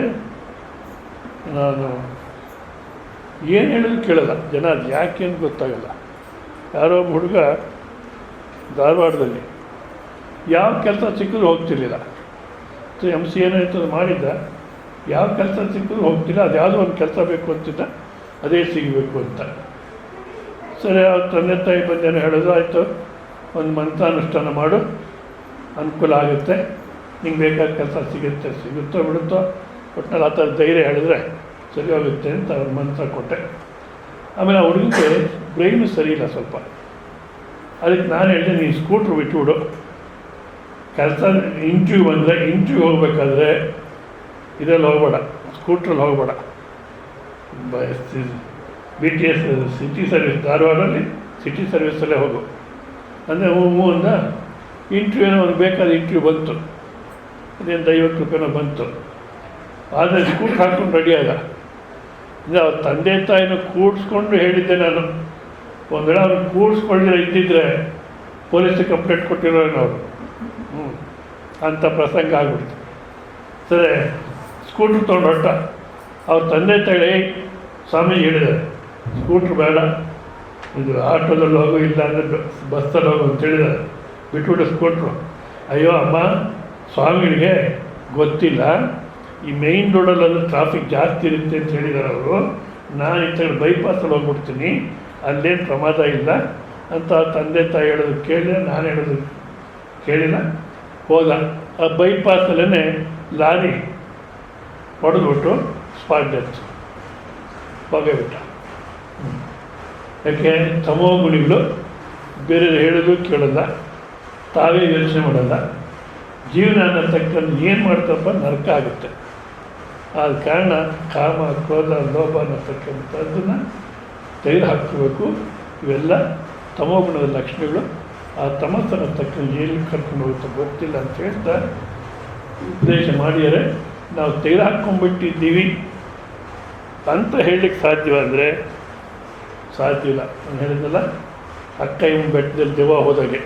Speaker 1: ನಾನು ಏನು ಹೇಳೋದು ಕೇಳಲ್ಲ ಜನ. ಅದು ಯಾಕೆ ಅಂತ ಗೊತ್ತಾಗಲ್ಲ. ಯಾರೋ ಒಬ್ಬ ಹುಡುಗ ಧಾರವಾಡದಲ್ಲಿ ಯಾವ ಕೆಲಸ ಸಿಕ್ಕಿದ್ರು ಹೋಗ್ತಿರ್ಲಿಲ್ಲ. MC ಏನಾಯ್ತು ಅದು ಮಾಡಿದ್ದ, ಯಾವ ಕೆಲಸ ಸಿಕ್ಕಿದ್ರು ಹೋಗ್ತಿಲ್ಲ. ಅದು ಯಾವುದೋ ಒಂದು ಕೆಲಸ ಬೇಕು ಅಂತಿದ್ದ, ಅದೇ ಸಿಗಬೇಕು ಅಂತ. ಸರಿ, ಅವ್ರ ತಂದೆ ತಾಯಿ ಬಂದೇನೋ ಹೇಳೋದು, ಆಯಿತು ಒಂದು ಮಂತ್ರಾನುಷ್ಠಾನ ಮಾಡು, ಅನುಕೂಲ ಆಗುತ್ತೆ, ನಿಂಗೆ ಬೇಕಾದ ಕೆಲಸ ಸಿಗುತ್ತೋ ಬಿಡುತ್ತೋ ಒಟ್ಟಿನಲ್ಲಿ ಆ ಥರ ಧೈರ್ಯ ಹೇಳಿದ್ರೆ ಸರಿ ಹೋಗುತ್ತೆ ಅಂತ ಅವ್ರ ಮಂತ್ರ ಕೊಟ್ಟೆ. ಆಮೇಲೆ ಆ ಹುಡುಗಿಗೆ ಬ್ರೈನು ಸರಿ ಇಲ್ಲ ಸ್ವಲ್ಪ. ಅದಕ್ಕೆ ನಾನು ಹೇಳಿದೆ, ನೀನು ಸ್ಕೂಟ್ರ್ ಬಿಟ್ಟುಬಿಡು. ಕೆಲಸ ಇಂಟ್ರ್ವ್ಯೂ ಬಂದರೆ ಇಂಟ್ರ್ವ್ಯೂ ಹೋಗ್ಬೇಕಾದ್ರೆ ಇದರಲ್ಲಿ ಹೋಗಬೇಡ, ಸ್ಕೂಟ್ರಲ್ಲಿ ಹೋಗಬೇಡ. BTS ಸಿಟಿ ಸರ್ವಿಸ್, ಧಾರವಾಡಲ್ಲಿ ಸಿಟಿ ಸರ್ವಿಸಲ್ಲೇ ಹೋಗು ಅಂದರೆ ಹ್ಞೂ ಅಂದ. ಇಂಟ್ರ್ವ್ಯೂ ಏನೋ ಅವ್ನಿಗೆ ಬೇಕಾದ ಇಂಟ್ರ್ವ್ಯೂ ಬಂತು, ಅದೇನು 50 ರೂಪಾಯಿನೋ ಬಂತು. ಆದರೆ ಸ್ಕೂಟ್ರ್ ಹಾಕ್ಕೊಂಡು ರೆಡಿ ಆಗ. ಅಂದರೆ ಅವ್ರ ತಂದೆ ತಾಯಿನ ಕೂಡಿಸ್ಕೊಂಡು ಹೇಳಿದ್ದೆ ನಾನು. ಒಂದು ವೇಳೆ ಅವ್ರು ಕೂಡಿಸ್ಕೊಳ್ಳಿದ್ರೆ ಇದ್ದಿದ್ರೆ ಪೊಲೀಸಿಗೆ ಕಂಪ್ಲೇಂಟ್ ಕೊಟ್ಟಿರೋನು ಅವರು. ಅಂಥ ಪ್ರಸಂಗ ಆಗ್ಬಿಡ್ತು. ಸರಿ, ಸ್ಕೂಟ್ರ್ ತೊಗೊಂಡು ಹೊರಟ. ಅವ್ರ ತಂದೆ ತಾಯಿ ಸ್ವಾಮೀಜಿ ಹೇಳಿದ್ದಾರೆ, ಸ್ಕೂಟ್ರ್ ಬೇಡ, ಇದು ಆಟೋದಲ್ಲಿ ಹೋಗು, ಇಲ್ಲ ಅಂದರೆ ಬಸ್ಸಲ್ಲಿ ಹೋಗು ಅಂತ ಹೇಳಿದ್ದಾರೆ. ಬಿಟ್ಬಿಟ್ಟು ಸ್ಕೂಟ್ರು. ಅಯ್ಯೋ ಅಮ್ಮ, ಸ್ವಾಮಿಗಳಿಗೆ ಗೊತ್ತಿಲ್ಲ, ಈ ಮೇಯ್ನ್ ರೋಡಲ್ಲಿ ಟ್ರಾಫಿಕ್ ಜಾಸ್ತಿ ಇರುತ್ತೆ ಅಂತ ಹೇಳಿದ್ದಾರೆ ಅವರು. ನಾನು ಈ ತಗೊಂಡು ಬೈಪಾಸಲ್ಲಿ ಹೋಗ್ಬಿಡ್ತೀನಿ, ಅಲ್ಲೇನು ಪ್ರಮಾದ ಇಲ್ಲ ಅಂತ ತಂದೆ ತಾಯಿ ಹೇಳೋದು ಕೇಳಿದೆ. ನಾನು ಹೇಳೋದು ಕೇಳಿಲ್ಲ. ಹೋದ. ಆ ಬೈಪಾಸಲ್ಲೇ ಲಾರಿ ಹೊಡೆದ್ಬಿಟ್ಟು ಸ್ಪಾಟ್ ಡೆತ್, ಹೋಗೇಬಿಟ್ಟ. ಯಾಕೆ? ತಮೋಗುಣಿಗಳು ಬೇರೆ ಹೇಳೋದು ಕೇಳಲ್ಲ, ತಾವೇ ಯೋಚನೆ ಮಾಡಲ್ಲ. ಜೀವನ ಅನ್ನತಕ್ಕಂಥ ಏನು ಮಾಡ್ತಪ್ಪ, ನರಕ ಆಗುತ್ತೆ. ಆದ ಕಾರಣ ಕಾಮ ಕ್ರೋಧ ಲೋಭ ಅನ್ನತಕ್ಕಂಥದ್ದನ್ನು ತೆಗೆದು ಹಾಕಬೇಕು. ಇವೆಲ್ಲ ತಮೋಗುಣದ ಲಕ್ಷಣಗಳು. ಆ ತಮಸ್ಸನ್ನು ತಕ್ಕಂಥ ಏನು ಕರ್ಕೊಂಡು ಹೋಗುತ್ತೆ ಗೊತ್ತಿಲ್ಲ ಅಂತ ಹೇಳ್ತಾ ಉಪದೇಶ ಮಾಡಿದರೆ ನಾವು ತೆಗೆದು ಹಾಕ್ಕೊಂಡ್ಬಿಟ್ಟಿದ್ದೀವಿ ಅಂತ ಹೇಳಲಿಕ್ಕೆ ಸಾಧ್ಯವಾದರೆ ಸಾಧ್ಯ ಇಲ್ಲ. ನಾನು ಹೇಳಿದ್ನಲ್ಲ, ಅಕ್ಕ ಇವ್ ಬೆಟ್ಟದಲ್ಲಿ ದೆವ್ವ ಹೋದಾಗೆ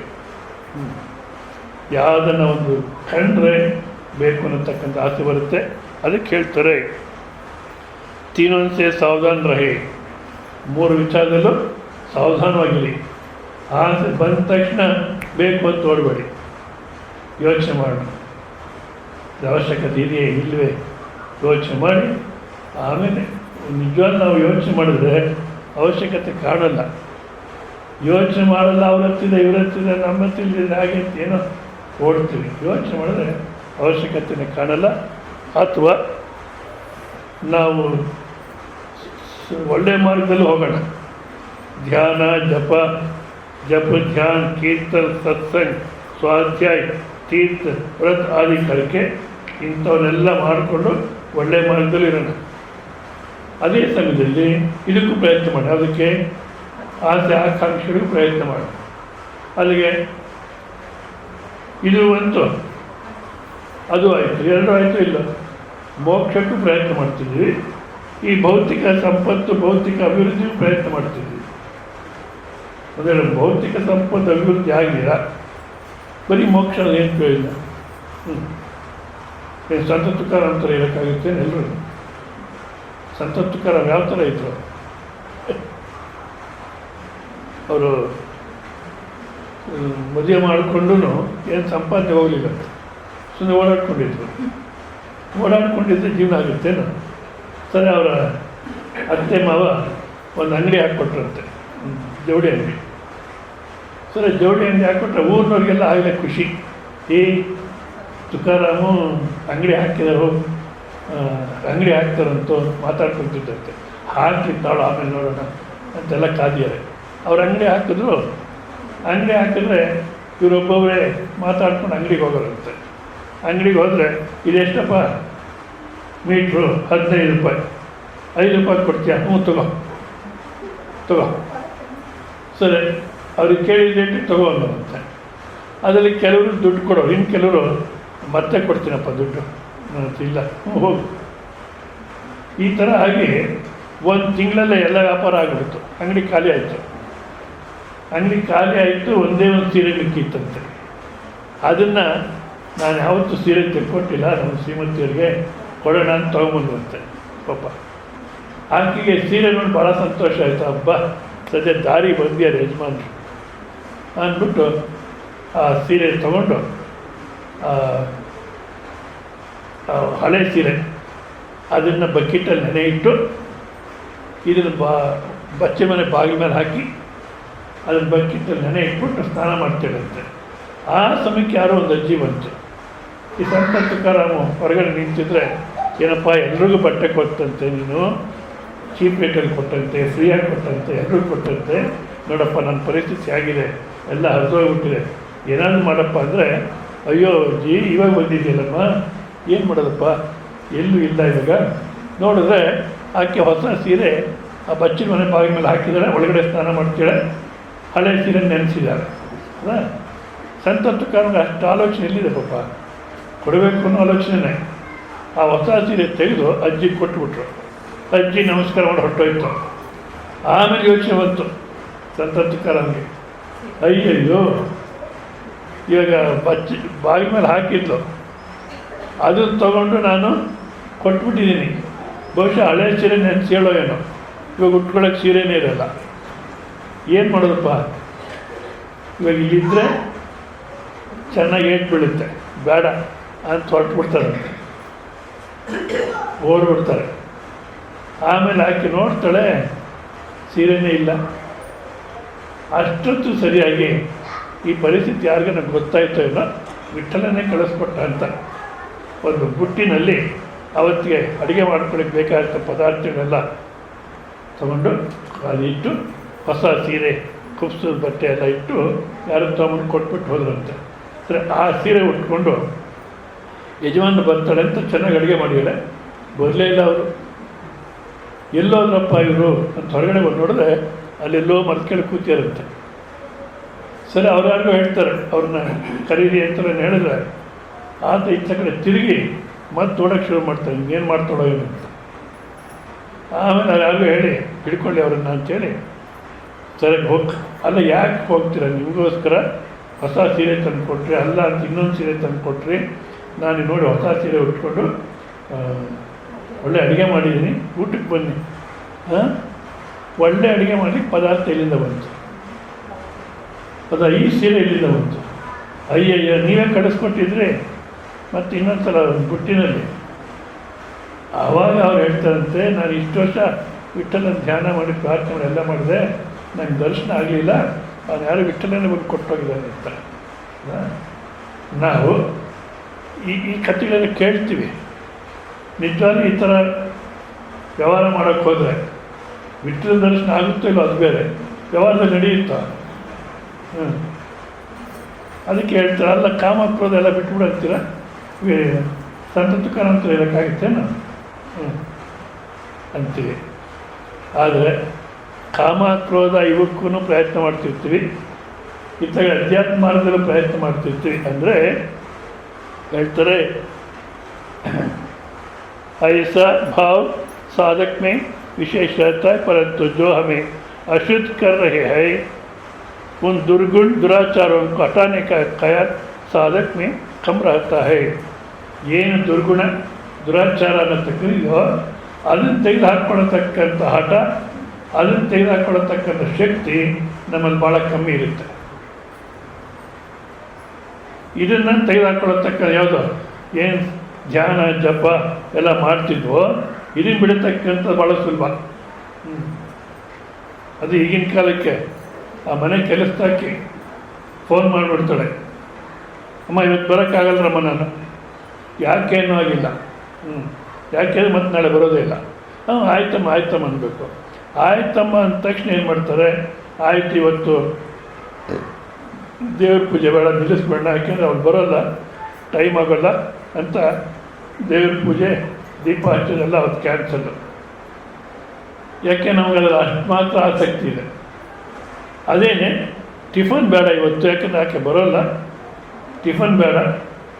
Speaker 1: ಯಾವುದನ್ನು ಒಂದು ಕಂಡ್ರೆ ಬೇಕು ಅನ್ನತಕ್ಕಂಥ ಆಸೆ ಬರುತ್ತೆ. ಅದಕ್ಕೆ ಹೇಳ್ತಾರೆ, ತೀನೊಂದ್ಸೆ ಸಾವಧಾನ ರಹೆ. 3 ವಿಚಾರದಲ್ಲೂ ಸಾವಧಾನವಾಗಿರಿ. ಆಸೆ ಬಂದ ತಕ್ಷಣ ಬೇಕು ಅಂತ ಓಡಬೇಡಿ, ಯೋಚನೆ ಮಾಡಿ, ಅವಶ್ಯಕತೆ ಇದೆಯೇ ಇಲ್ಲವೇ ಯೋಚನೆ ಮಾಡಿ ಆಮೇಲೆ ನಿಜವಾಗ್ಲೂ ನಾವು ಯೋಚನೆ ಮಾಡಿದ್ರೆ ಅವಶ್ಯಕತೆ ಕಾಣಲ್ಲ. ಯೋಚನೆ ಮಾಡಲ್ಲ, ಅವ್ರ ಹತ್ತಿದೆ ಇವ್ರ ಹತ್ತಿದೆ ನಮ್ಮ ಹತ್ತಿದೆ ಹಾಗೆ ಅಂತ ಏನೋ ಓಡ್ತೀವಿ. ಯೋಚನೆ ಮಾಡಿದ್ರೆ ಅವಶ್ಯಕತೆನೇ ಕಾಣಲ್ಲ. ಅಥವಾ ನಾವು ಒಳ್ಳೆಯ ಮಾರ್ಗದಲ್ಲಿ ಹೋಗೋಣ. ಧ್ಯಾನ, ಜಪ ಧ್ಯಾನ, ಕೀರ್ತನ, ಸತ್ಸಂಗ, ಸ್ವಾಧ್ಯಾಯ, ತೀರ್ಥ, ವ್ರತ ಆದಿ ಕಲಿಕೆ ಇಂಥವನ್ನೆಲ್ಲ ಮಾಡಿಕೊಂಡು ಒಳ್ಳೆಯ ಮಾರ್ಗದಲ್ಲಿ ಇರೋಣ. ಅದೇ ಸಮಯದಲ್ಲಿ ಇದಕ್ಕೂ ಪ್ರಯತ್ನ ಮಾಡಿ, ಅದಕ್ಕೆ ಆಸೆ ಆಕಾಂಕ್ಷೆಗಳಿಗೂ ಪ್ರಯತ್ನ ಮಾಡಿ. ಅಲ್ಲಿಗೆ ಇದು ಬಂತು, ಅದು ಆಯಿತು, ಎರಡೂ ಆಯಿತು. ಇಲ್ಲ, ಮೋಕ್ಷಕ್ಕೂ ಪ್ರಯತ್ನ ಮಾಡ್ತಿದ್ವಿ, ಈ ಭೌತಿಕ ಸಂಪತ್ತು ಭೌತಿಕ ಅಭಿವೃದ್ಧಿಗೂ ಪ್ರಯತ್ನ ಮಾಡ್ತಿದ್ವಿ. ಅಂದರೆ ಭೌತಿಕ ಸಂಪತ್ತು ಅಭಿವೃದ್ಧಿ ಆಗಿಲ್ಲ, ಬರೀ ಮೋಕ್ಷ ಏನು ಪ್ರಯೋಜನ? ಸಂತ ತುಕಾರಾಮ್ ಥರ ಇರೋಕ್ಕಾಗುತ್ತೆ ಎಲ್ಲರೂ? ಸಂತ ತುಕಾರಾಮ್ ಯಾವ ಥರ ಇದ್ರು? ಅವರು ಮದುವೆ ಮಾಡಿಕೊಂಡು ಏನು ಸಂಪಾದನೆ ಹೋಗಲಿಲ್ಲ, ಸುಮ್ಮನೆ ಓಡಾಡ್ಕೊಂಡಿದ್ರೆ ಜೀವನ ಆಗುತ್ತೇನು? ಸರಿ, ಅವರ ಅತ್ತೆ ಮಾವ ಒಂದು ಅಂಗಡಿ ಹಾಕ್ಕೊಟ್ರಂತೆ, ಜವಳಿ ಅಂಗಡಿ. ಸರಿ, ಜವಳಿ ಅಂಗಡಿ ಹಾಕ್ಕೊಟ್ರೆ ಊರಿನವ್ರಿಗೆಲ್ಲ ಆಗಲೇ ಖುಷಿ. ಈ ತುಕಾರಾಮು ಅಂಗಡಿ ಹಾಕಿದರು, ಅಂಗಡಿ ಹಾಕ್ತಾರಂತೂ ಮಾತಾಡ್ಕೊತಿದ್ದಂತೆ. ಹಾಕಿ ತಾಳು ಆಮೇಲೆ ನೋಡೋಣ ಅಂತೆಲ್ಲ ಕಾದಿದ್ದಾರೆ. ಅವ್ರು ಅಂಗಡಿ ಹಾಕಿದ್ರು. ಅಂಗಡಿ ಹಾಕಿದ್ರೆ ಇವರೊಬ್ಬೊಬ್ಬರೇ ಮಾತಾಡ್ಕೊಂಡು ಅಂಗಡಿಗೆ ಹೋಗೋರಂತೆ. ಅಂಗಡಿಗೆ ಹೋದರೆ ಇದೆಷ್ಟಪ್ಪ ಮೀಟ್ರು? 15 ರೂಪಾಯಿ. 5 ರೂಪಾಯಿ ಕೊಡ್ತೀಯ? ಹ್ಞೂ, ತಗೋ. ಸರಿ, ಅವ್ರಿಗೆ ಕೇಳಿದ ರೇಟಿಗೆ ತಗೋಂತೆ. ಅದರಲ್ಲಿ ಕೆಲವರು ದುಡ್ಡು ಕೊಡೋರು, ಇನ್ನು ಕೆಲವರು ಮತ್ತೆ ಕೊಡ್ತೀನಪ್ಪ ದುಡ್ಡು, ಇಲ್ಲ, ಹೋಗು. ಈ ಥರ ಆಗಿ ಒಂದು ತಿಂಗಳಲ್ಲೇ ಎಲ್ಲ ವ್ಯಾಪಾರ ಆಗಿಬಿಡ್ತು. ಅಂಗಡಿ ಖಾಲಿ ಆಯಿತು. ಒಂದೇ ಒಂದು ಸೀರೆ ಮಿಕ್ಕಿತ್ತಂತೆ. ಅದನ್ನು ನಾನು ಯಾವತ್ತೂ ಸೀರೆ ತೆಕ್ಕೊಟ್ಟಿಲ್ಲ, ನಮ್ಮ ಶ್ರೀಮತಿಯರಿಗೆ ಕೊಡೋಣ ಅಂತ ತೊಗೊಂಬಂದಂತೆ. ಪಾಪ ಆಕೆಗೆ ಸೀರೆ ನೋಡಿ ಭಾಳ ಸಂತೋಷ ಆಯಿತು. ಹಬ್ಬ, ಸದ್ಯ ದಾರಿ ಬಂದಿಯಾರ ಯಜಮಾನ್ರು ಅಂದ್ಬಿಟ್ಟು ಆ ಸೀರೆ ತಗೊಂಡು, ಹಳೆ ಸೀರೆ ಅದನ್ನು ಬಕೆಟಲ್ಲಿ ನೆನೆ ಇಟ್ಟು ಇದನ್ನು ಬಚ್ಚೆ ಮನೆ ಬಾಗಿಲ ಮೇಲೆ ಹಾಕಿ ಅದನ್ನು ಬಕೆಟಲ್ಲಿ ನೆನೆ ಇಟ್ಬಿಟ್ಟು ಸ್ನಾನ ಮಾಡ್ತಿರಂತೆ. ಆ ಸಮಯಕ್ಕೆ ಯಾರೋ ಒಂದು ಅಜ್ಜಿ ಬಂತು. ಈ ಸಂತ ತುಕಾರಾಮು ಹೊರಗಡೆ ನಿಂತಿದ್ರೆ, ಏನಪ್ಪ ಎಲ್ರಿಗೂ ಬಟ್ಟೆ ಕೊಟ್ಟಂತೆ, ನೀನು ಚೀಪ್ ರೇಟಲ್ಲಿ ಕೊಟ್ಟಂತೆ, ಫ್ರೀಯಾಗಿ ಕೊಟ್ಟಂತೆ, ಎಲ್ರಿಗೂ ಕೊಟ್ಟಂತೆ, ನೋಡಪ್ಪ ನನ್ನ ಪರಿಸ್ಥಿತಿ ಆಗಿದೆ, ಎಲ್ಲ ಹರಿದೋಗ್ಬಿಟ್ಟಿದೆ, ಏನಾದ್ರು ಮಾಡಪ್ಪ ಅಂದರೆ, ಅಯ್ಯೋ ಅಜ್ಜಿ ಇವಾಗ ಬಂದಿದೆಯಲ್ಲಮ್ಮ, ಏನು ಮಾಡೋದಪ್ಪ, ಎಲ್ಲೂ ಇಲ್ಲ ಇವಾಗ. ನೋಡಿದ್ರೆ ಆಕೆ ಹೊಸ ಸೀರೆ ಆ ಬಚ್ಚಿನ ಮನೆ ಬಾಗಿಲ ಮೇಲೆ ಹಾಕಿದ್ದಾಳೆ, ಒಳಗಡೆ ಸ್ನಾನ ಮಾಡ್ತಾಳೆ, ಹಳೆ ಸೀರೆ ನೆನೆಸಿದ್ದಾರೆ. ಸಂತ ತುಕಾರಾಮ್ಗೆ ಅಷ್ಟು ಆಲೋಚನೆ ಎಲ್ಲಿದೆ ಪಾಪ, ಕೊಡಬೇಕು ಅನ್ನೋ ಆಲೋಚನೆ. ಆ ಹೊಸ ಸೀರೆ ತೆಗೆದು ಅಜ್ಜಿಗೆ ಕೊಟ್ಬಿಟ್ರು. ಅಜ್ಜಿ ನಮಸ್ಕಾರ ಮಾಡಿ ಹೊರಟೋಯ್ತು. ಆಮೇಲೆ ಯೋಚನೆ ಬಂತು ಸಂತ ತುಕಾರಾಮ್ಗೆ, ಅಯ್ಯಯ್ಯೋ ಇವಾಗ ಬಾಗಿಲ ಮೇಲೆ ಹಾಕಿದ್ಲು, ಅದನ್ನು ತಗೊಂಡು ನಾನು ಕೊಟ್ಬಿಟ್ಟಿದ್ದೀನಿ, ಬಹುಶಃ ಹಳೆ ಸೀರೆ ನೆನೆಸಿ ಹೇಳೋ ಏನೋ, ಇವಾಗ ಉಟ್ಕೊಳ್ಳೋಕೆ ಸೀರೆನೇ ಇರಲ್ಲ, ಏನು ಮಾಡೋದಪ್ಪ, ಇವಾಗ ಇಲ್ಲಿದ್ದರೆ ಚೆನ್ನಾಗಿ ಏಟು ಬೀಳುತ್ತೆ, ಬೇಡ ಅಂತ ಹೊರಟ್ಬಿಡ್ತಾರೆ, ಓಡ್ಬಿಡ್ತಾರೆ. ಆಮೇಲೆ ಆಕೆ ನೋಡ್ತಾಳೆ, ಸೀರೆನೇ ಇಲ್ಲ. ಅಷ್ಟೊತ್ತು ಸರಿಯಾಗಿ ಈ ಪರಿಸ್ಥಿತಿ ಯಾರಿಗೂ ನನಗೆ ಗೊತ್ತಾಯ್ತೋ ಇಲ್ಲ, ವಿಠ್ಠಲನೇ ಕಳಿಸ್ಕೊಟ್ಟ ಅಂತ ಒಂದು ಬುಟ್ಟಿನಲ್ಲಿ ಅವತ್ತಿಗೆ ಅಡುಗೆ ಮಾಡ್ಕೊಳ್ಳಿಕ್ಕೆ ಬೇಕಾದ ಪದಾರ್ಥಗಳೆಲ್ಲ ತಗೊಂಡು ಅದಿಟ್ಟು, ಹೊಸ ಸೀರೆ ಕುಪ್ಸದ ಬಟ್ಟೆ ಎಲ್ಲ ಇಟ್ಟು ಯಾರು ತೊಗೊಂಡು ಕೊಟ್ಬಿಟ್ಟು ಹೋದ್ರಂತೆ. ಸರಿ, ಆ ಸೀರೆ ಉಟ್ಕೊಂಡು ಯಜಮಾನ ಬರ್ತಾಳೆ ಅಂತ ಚೆನ್ನಾಗಿ ಅಡುಗೆ ಮಾಡಿದಾಳೆ, ಬರಲೇ ಇಲ್ಲ ಅವರು. ಎಲ್ಲೋದ್ರಪ್ಪ ಇವರು ಅಂತ ಹೊರಗಡೆ ಬಂದು ನೋಡಿದ್ರೆ ಅಲ್ಲೆಲ್ಲೋ ಮರ್ತ್ಕೇಳಿ ಕೂತಿಯಾರಂತೆ. ಸರಿ, ಅವ್ರು ಹೇಳ್ತಾರೆ, ಅವ್ರನ್ನ ಕರೀರಿ ಅಂತ ಹೇಳಿದ್ರೆ ಆತ ಇತ್ತ ಕಡೆ ತಿರುಗಿ ಮತ್ತೆ ಓಡೋಕ್ಕೆ ಶುರು ಮಾಡ್ತಾರೆ, ಇನ್ನೇನು ಮಾಡ್ತಾಳೋ ಏನು ಅಂತ. ಆಮೇಲೆ ಯಾರಿಗೂ ಹೇಳಿ ಹಿಡ್ಕೊಳ್ಳಿ ಅವ್ರನ್ನ ಅಂತೇಳಿ, ಸರಿ ಅಲ್ಲ ಯಾಕೆ ಹೋಗ್ತೀರ, ನಿಮಗೋಸ್ಕರ ಹೊಸ ಸೀರೆ ತಂದು ಕೊಟ್ರಿ, ಅಲ್ಲ ಅಂತ ಇನ್ನೊಂದು ಸೀರೆ ತಂದು ಕೊಟ್ರಿ, ನಾನು ನೋಡಿ ಹೊಸ ಸೀರೆ ಉಟ್ಕೊಂಡು ಒಳ್ಳೆ ಅಡುಗೆ ಮಾಡಿದ್ದೀನಿ, ಊಟಕ್ಕೆ ಬನ್ನಿ. ಒಳ್ಳೆ ಅಡುಗೆ ಮಾಡಿ ಪದಾರ್ಥ ಎಲ್ಲಿಂದ ಬಂತು, ಈ ಸೀರೆ ಎಲ್ಲಿಂದ ಬಂತು? ಅಯ್ಯಯ್ಯ, ನೀವೇ ಕಳಿಸ್ಕೊಟ್ಟಿದ್ರೆ ಮತ್ತೆ ಇನ್ನೊಂದು ಸಲ ಬುಟ್ಟಿನಲ್ಲಿ ಆವಾಗ ಅವ್ರು ಹೇಳ್ತಾರಂತೆ, ನಾನು ಇಷ್ಟು ವರ್ಷ ವಿಠಲನ ಧ್ಯಾನ ಮಾಡಿ ಪ್ರಾರ್ಥನೆ ಎಲ್ಲ ಮಾಡಿದೆ, ನಂಗೆ ದರ್ಶನ ಆಗಲಿಲ್ಲ, ಅವನು ಯಾರು ವಿಠಲನೇ ಬಂದು ಕೊಟ್ಟೋಗಿದ್ದಾನೆ ಅಂತ. ನಾವು ಈ ಕಥೆಗಳನ್ನು ಕೇಳ್ತೀವಿ, ನಿಜವಾಗ್ಲೂ ಈ ಥರ ವ್ಯವಹಾರ ಮಾಡೋಕ್ಕೆ ಹೋದರೆ ವಿಠಲ ದರ್ಶನ ಆಗುತ್ತೋ ಇಲ್ಲೋ ಅದು ಬೇರೆ, ವ್ಯವಹಾರದಲ್ಲಿ ನಡೆಯುತ್ತಾ? ಅದಕ್ಕೆ ಹೇಳ್ತಾರೆ, ಅಲ್ಲ ಕಾಮ ಕ್ರೋಧ ಎಲ್ಲ ಬಿಟ್ಬಿಡಂತೀರ, ಸಂತ ತುಕಾರಾಮ್ ಅಂತ ಹೇಳೋಕ್ಕಾಗುತ್ತೇನು ಅಂತೀವಿ. ಆದರೆ ಕಾಮ ಕ್ರೋಧ ಇವಕ್ಕೂ ಪ್ರಯತ್ನ ಮಾಡ್ತಿರ್ತೀವಿ, ಇತ್ತಾಗ ಅಧ್ಯಾತ್ಮ ಮಾರ್ಗದಲ್ಲೂ ಪ್ರಯತ್ನ ಮಾಡ್ತಿರ್ತೀವಿ. ಅಂದರೆ ಹೇಳ್ತಾರೆ, ऐसा भाव साधक में विशेष रहता है, परंतु जो हमें अशुद्ध कर रहे हैं उन दुर्गुण दुराचारों को हटाने का ख्याल साधक में कम रहता है. ಏನು ದುರ್ಗುಣ ದುರಾಚಾರ ಅನ್ನತಕ್ಕೋ ಅದನ್ನು ತೆಗೆದುಹಾಕ್ಕೊಳ್ಳತಕ್ಕಂಥ ಹಠ, ಅದನ್ನು ತೆಗೆದುಹಾಕ್ಕೊಳ್ಳತಕ್ಕಂಥ ಶಕ್ತಿ ನಮ್ಮಲ್ಲಿ ಭಾಳ ಕಮ್ಮಿ ಇರುತ್ತೆ. ಇದನ್ನು ತೆಗೆದುಹಾಕ್ಕೊಳ್ಳತಕ್ಕ ಯಾವುದೋ ಏನು ಧ್ಯಾನ ಜಪ ಎಲ್ಲ ಮಾಡ್ತಿದ್ವೋ ಇದನ್ನು ಬಿಡತಕ್ಕಂಥ ಭಾಳ ಸುಲಭ. ಅದು ಈಗಿನ ಕಾಲಕ್ಕೆ ಆ ಮನೆ ಕೆಲಸದಾಕಿ ಫೋನ್ ಮಾಡಿಬಿಡ್ತಾಳೆ, ಅಮ್ಮ ಇವತ್ತು ಬರೋಕ್ಕಾಗಲ್ಲರಮ್ಮ, ನಾನು ಯಾಕೇನೂ ಆಗಿಲ್ಲ, ಯಾಕೆ ಮತ್ತೆ ನಾಳೆ ಬರೋದೇ ಇಲ್ಲ. ಆಯ್ತಮ್ಮ ಆಯ್ತಮ್ಮ ಅನ್ಬೇಕು. ಆಯ್ತಮ್ಮ ಅಂದ ತಕ್ಷಣ ಏನು ಮಾಡ್ತಾರೆ, ಆಯ್ತು ಇವತ್ತು ದೇವ್ರ ಪೂಜೆ ಬೇಡ, ನಿಲ್ಲಿಸ್ಬೇಡ, ಯಾಕೆಂದರೆ ಅವ್ರು ಬರೋಲ್ಲ, ಟೈಮ್ ಆಗೋಲ್ಲ ಅಂತ ದೇವ್ರ ಪೂಜೆ ದೀಪ ಹಚ್ಚೋದೆಲ್ಲ ಅವತ್ತು ಕ್ಯಾನ್ಸಲ್ಲು. ಯಾಕೆ ನಮಗೆ ಅದರ ಅಷ್ಟು ಮಾತ್ರ ಆಸಕ್ತಿ ಇದೆ. ಅದೇನೆ ಟಿಫನ್ ಬೇಡ ಇವತ್ತು, ಯಾಕೆಂದರೆ ಯಾಕೆ ಬರೋಲ್ಲ, ಟಿಫನ್ ಬೇಡ,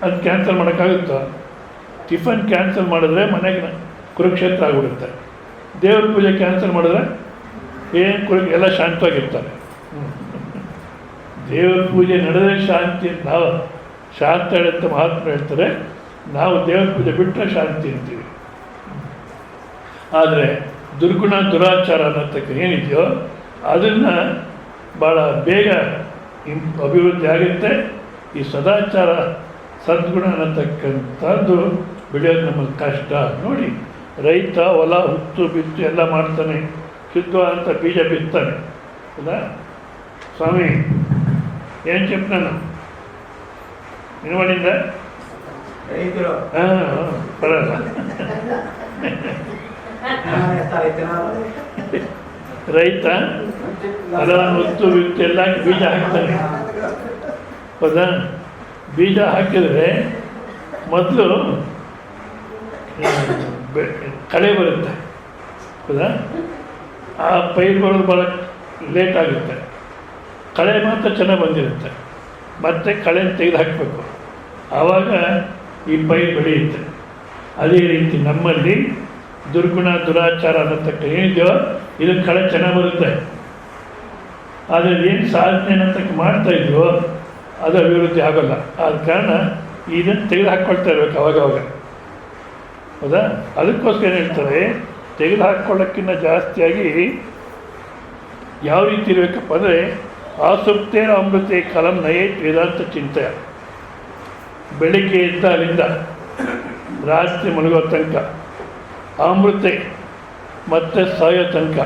Speaker 1: ಅದು ಕ್ಯಾನ್ಸಲ್ ಮಾಡೋಕ್ಕಾಗುತ್ತಾ? ಟಿಫನ್ ಕ್ಯಾನ್ಸಲ್ ಮಾಡಿದ್ರೆ ಮನೆಗೆ ಕುರುಕ್ಷೇತ್ರ ಆಗಿಬಿಡುತ್ತೆ. ದೇವ್ರ ಪೂಜೆ ಕ್ಯಾನ್ಸಲ್ ಮಾಡಿದ್ರೆ ಏನು ಎಲ್ಲ ಶಾಂತವಾಗಿರ್ತಾರೆ. ದೇವ್ರ ಪೂಜೆ ನಡೆದರೆ ಶಾಂತಿ ಅಂತ ನಾವು ಶಾಂತ ಹೇಳುತ್ತೆ ಮಹಾತ್ಮ ಹೇಳ್ತಾರೆ, ನಾವು ದೇವ್ರ ಪೂಜೆ ಬಿಟ್ಟರೆ ಶಾಂತಿ ಅಂತೀವಿ. ಆದರೆ ದುರ್ಗುಣ ದುರಾಚಾರ ಅನ್ನತಕ್ಕ ಏನಿದೆಯೋ ಅದನ್ನು ಭಾಳ ಬೇಗ ಅಭಿವೃದ್ಧಿ ಆಗುತ್ತೆ. ಈ ಸದಾಚಾರ ಸದ್ಗುಣ ಅನ್ನತಕ್ಕಂಥದ್ದು ಬೆಳೆಯೋದು ನಮಗೆ ಕಷ್ಟ. ನೋಡಿ, ರೈತ ಹೊಲ ಹುತ್ತು ಬಿತ್ತು ಎಲ್ಲ ಮಾಡ್ತಾನೆ, ಶುದ್ಧವಾದಂಥ ಬೀಜ ಬಿತ್ತಾನೆ, ಹೌದಾ ಸ್ವಾಮಿ? ಏನು చెప్పు ನಾನು ವಿನವಡಿಂದ ಬರಲ್ಲ. ರೈತ ಹೊಲ ಹುತ್ತು ಬಿತ್ತು ಎಲ್ಲ ಬೀಜ ಹಾಕ್ತಾನೆ, ಹೌದಾ? ಬೀಜ ಹಾಕಿದರೆ ಮೊದಲು ಕಳೆ ಬರುತ್ತೆ, ಹೌದಾ? ಆ ಪೈರು ಬರೋದು ಭಾಳ ಲೇಟ್ ಆಗುತ್ತೆ. ಕಳೆ ಮಾತ್ರ ಚೆನ್ನಾಗಿ ಬಂದಿರುತ್ತೆ, ಮತ್ತು ಕಳೆನ ತೆಗೆದು ಹಾಕಬೇಕು, ಆವಾಗ ಈ ಪೈರು ಬೆಳೆಯುತ್ತೆ. ಅದೇ ರೀತಿ ನಮ್ಮಲ್ಲಿ ದುರ್ಗುಣ ದುರಾಚಾರ ಅನ್ನತಕ್ಕ ಏನಿದೆಯೋ ಇದು ಕಳೆ ಚೆನ್ನಾಗಿ ಬರುತ್ತೆ. ಆದರೆ ಏನು ಸಾಧನೆ ಅನ್ನತಕ್ಕ ಮಾಡ್ತಾಯಿದ್ವೋ ಅದು ಅಭಿವೃದ್ಧಿ ಆಗೋಲ್ಲ. ಆದ ಕಾರಣ ಇದನ್ನು ತೆಗೆದು ಹಾಕ್ಕೊಳ್ತಾ ಇರ್ಬೇಕು ಅವಾಗವಾಗ, ಹೌದಾ? ಅದಕ್ಕೋಸ್ಕರ ಹೇಳ್ತಾರೆ, ತೆಗೆದು ಹಾಕ್ಕೊಳ್ಳೋಕ್ಕಿಂತ ಜಾಸ್ತಿಯಾಗಿ ಯಾವ ರೀತಿ ಇರಬೇಕಪ್ಪ ಅಂದರೆ, ಆಸುಪ್ತೇನ ಅಮೃತೆ ಕಲಂ ನಯೇತ್ ವೇದಾಂತ ಚಿಂತೆಯ. ಬೆಳಿಗ್ಗೆ ಎದ್ದ ಅಲ್ಲಿಂದ ರಾತ್ರಿ ಮಲಗೋ ತನಕ ಅಮೃತೆ ಮತ್ತು ಸಾಯೋ ತನಕ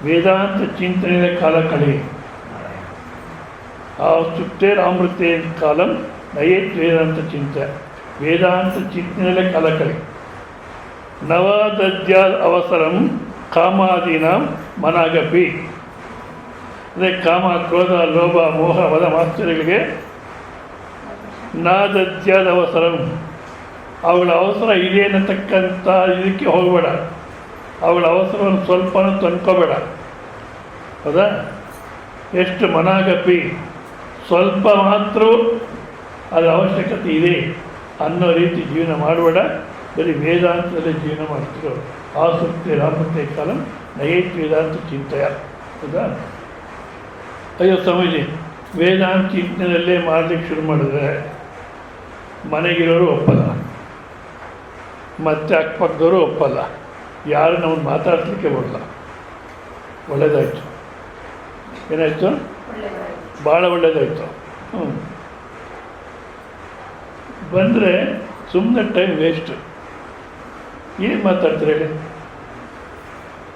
Speaker 1: ವೇದಾಂತ ಚಿಂತನೆಯ ಕಾಲ ಕಳೆಯಿ. ಆ ಸುಪ್ತೇನ ಅಮೃತೆ ಕಾಲಂ ನಯೇತ್ ವೇದಾಂತ ಚಿಂತೆ, ವೇದಾಂತ ಚಿಂತನೆಯ ಕಾಲ ಕಳೆ. ನವದದ್ಯಾದ ಅವಸರಂ ಕಾಮಾದೀನಾಂ ಮನಾಗಪಿ. ಅಂದರೆ ಕಾಮ ಕ್ರೋಧ ಲೋಭ ಮೋಹ ಮದ ಮಾತ್ಸರ್ಯಗಳಿಗೆ ನಾದದ್ಯಾದ ಅವಸರಂ, ಅವುಗಳ ಅವಸರ ಇದೆ ಅನ್ನತಕ್ಕಂಥ ಇದಕ್ಕೆ ಹೋಗಬೇಡ, ಅವುಗಳ ಅವಸರವನ್ನು ಸ್ವಲ್ಪನೂ ತಂದ್ಕೋಬೇಡ, ಹೌದಾ? ಎಷ್ಟು ಮನಾಗಪಿ, ಸ್ವಲ್ಪ ಮಾತ್ರ ಅದರ ಅವಶ್ಯಕತೆ ಇದೆ ಅನ್ನೋ ರೀತಿ ಜೀವನ ಮಾಡಬೇಡ, ಬರೀ ವೇದಾಂತದಲ್ಲಿ ಜೀವನ ಮಾಡ್ತಿರೋ. ಆಸಕ್ತಿ ರಾಮತೆ ಕಾಲ ನಯೇತ್ ವೇದಾಂತ ಚಿಂತೆಯ, ಹೌದಾ? ಅಯ್ಯೋ ಸ್ವಾಮೀಜಿ, ವೇದಾಂತ ಚಿಂತನೆಯಲ್ಲೇ ಮಾಡಲಿಕ್ಕೆ ಶುರು ಮಾಡಿದ್ರೆ ಮನೆಗಿರೋರು ಒಪ್ಪಲ್ಲ, ಮತ್ತು ಅಕ್ಕಪಕ್ಕದವರು ಒಪ್ಪಲ್ಲ, ಯಾರು ನಮ್ಮನ್ನು ಮಾತಾಡ್ಲಿಕ್ಕೆ ಬರಲ್ಲ. ಒಳ್ಳೆಯದಾಯಿತು, ಏನಾಯಿತು? ಭಾಳ ಒಳ್ಳೆಯದಾಯಿತು. ಬಂದರೆ ಸುಮ್ಮನೆ ಟೈಮ್ ವೇಸ್ಟು. ಏನು ಮಾತಾಡ್ತಾರೆ ಹೇಳಿ?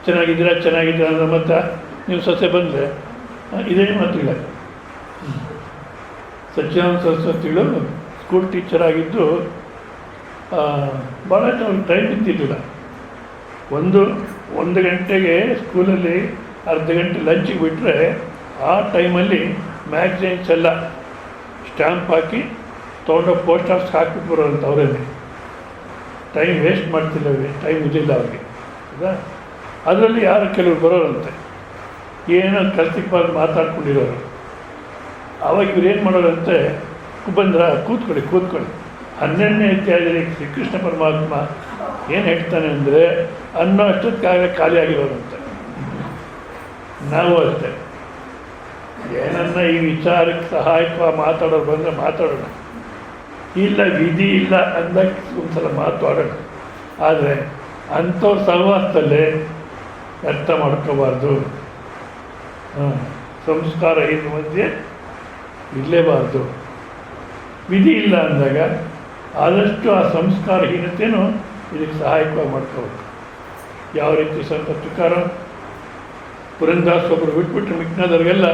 Speaker 1: ಚೆನ್ನಾಗಿದ್ದೀರಾ ಅಂದ್ರೆ ಮತ್ತೆ ನೀವು ಸೊಸೆ ಬಂದರೆ ಇದೇ ಮಾತುಗಳ. ಸಚ್ಚಿದಾನಂದ ಸರಸ್ವತಿಗಳು ಸ್ಕೂಲ್ ಟೀಚರ್ ಆಗಿದ್ದು ಭಾಳ ಅವ್ರಿಗೆ ಟೈಮ್ ಇದ್ದಿದ್ದಿಲ್ಲ. ಒಂದು ಗಂಟೆಗೆ ಸ್ಕೂಲಲ್ಲಿ ಅರ್ಧ ಗಂಟೆ ಲಂಚಿಗೆ ಬಿಟ್ಟರೆ ಆ ಟೈಮಲ್ಲಿ ಮ್ಯಾಗ್ಝೈನ್ಸ್ ಎಲ್ಲ ಸ್ಟ್ಯಾಂಪ್ ಹಾಕಿ ತೊಗೊಂಡೋಗಿ ಪೋಸ್ಟ್ ಆಫೀಸ್ಗೆ ಹಾಕ್ಬಿಟ್ಟು ಬರೋರಂತ ಅವರಲ್ಲಿ. ಟೈಮ್ ವೇಸ್ಟ್ ಮಾಡ್ತಿಲ್ಲ ಅವ್ರಿಗೆ, ಟೈಮ್ ಇದಿಲ್ಲ ಅವ್ರಿಗೆ. ಹೌದಾ? ಅದರಲ್ಲಿ ಯಾರು ಕೆಲವರು ಬರೋರಂತೆ, ಏನೋ ಕಲ್ತಿಗೆ ಬಂದು ಮಾತಾಡ್ಕೊಂಡಿರೋರು. ಆವಾಗ ಇವ್ರು ಏನು ಮಾಡೋರಂತೆ, ಬಂದ್ರ ಕೂತ್ಕೊಳ್ಳಿ 12ನೇ ಅಧ್ಯಾಯದಲ್ಲಿ ಶ್ರೀಕೃಷ್ಣ ಪರಮಾತ್ಮ ಏನು ಹೇಳ್ತಾನೆ ಅಂದರೆ, ಅನ್ನೋ ಅಷ್ಟೊತ್ತಿಗಾಗಲೇ ಖಾಲಿಯಾಗಿರೋರಂತೆ. ನಾವು ಅಷ್ಟೇ, ಏನನ್ನ ಈ ವಿಚಾರಕ್ಕೆ ಸಹಾಯಕವಾಗಿ ಮಾತಾಡೋರು ಬಂದರೆ ಮಾತಾಡೋಣ, ಇಲ್ಲ ವಿಧಿ ಇಲ್ಲ ಅಂದಾಗ ಒಂದ್ಸಲ ಮಾತಾಡೋಣ. ಆದರೆ ಅಂಥವ್ರ ಸಹವಾಸದಲ್ಲೇ ಅರ್ಥ ಮಾಡ್ಕೋಬಾರ್ದು. ಸಂಸ್ಕಾರ ಇದ್ರ ಮಧ್ಯೆ ಇರಲೇಬಾರ್ದು. ವಿಧಿ ಇಲ್ಲ ಅಂದಾಗ ಆದಷ್ಟು ಆ ಸಂಸ್ಕಾರಹೀನತೆಯೂ ಇದಕ್ಕೆ ಸಹಾಯಕವಾಗಿ ಮಾಡ್ಕೋಬೇಕು. ಯಾವ ರೀತಿ ಸಂತ ತುಕಾರಾಮ್ ಪುರಂದಾಸ್ ಒಬ್ಬರು ಬಿಟ್ಬಿಟ್ರೆ ಮಿಕ್ಕಿನದವ್ರಿಗೆಲ್ಲ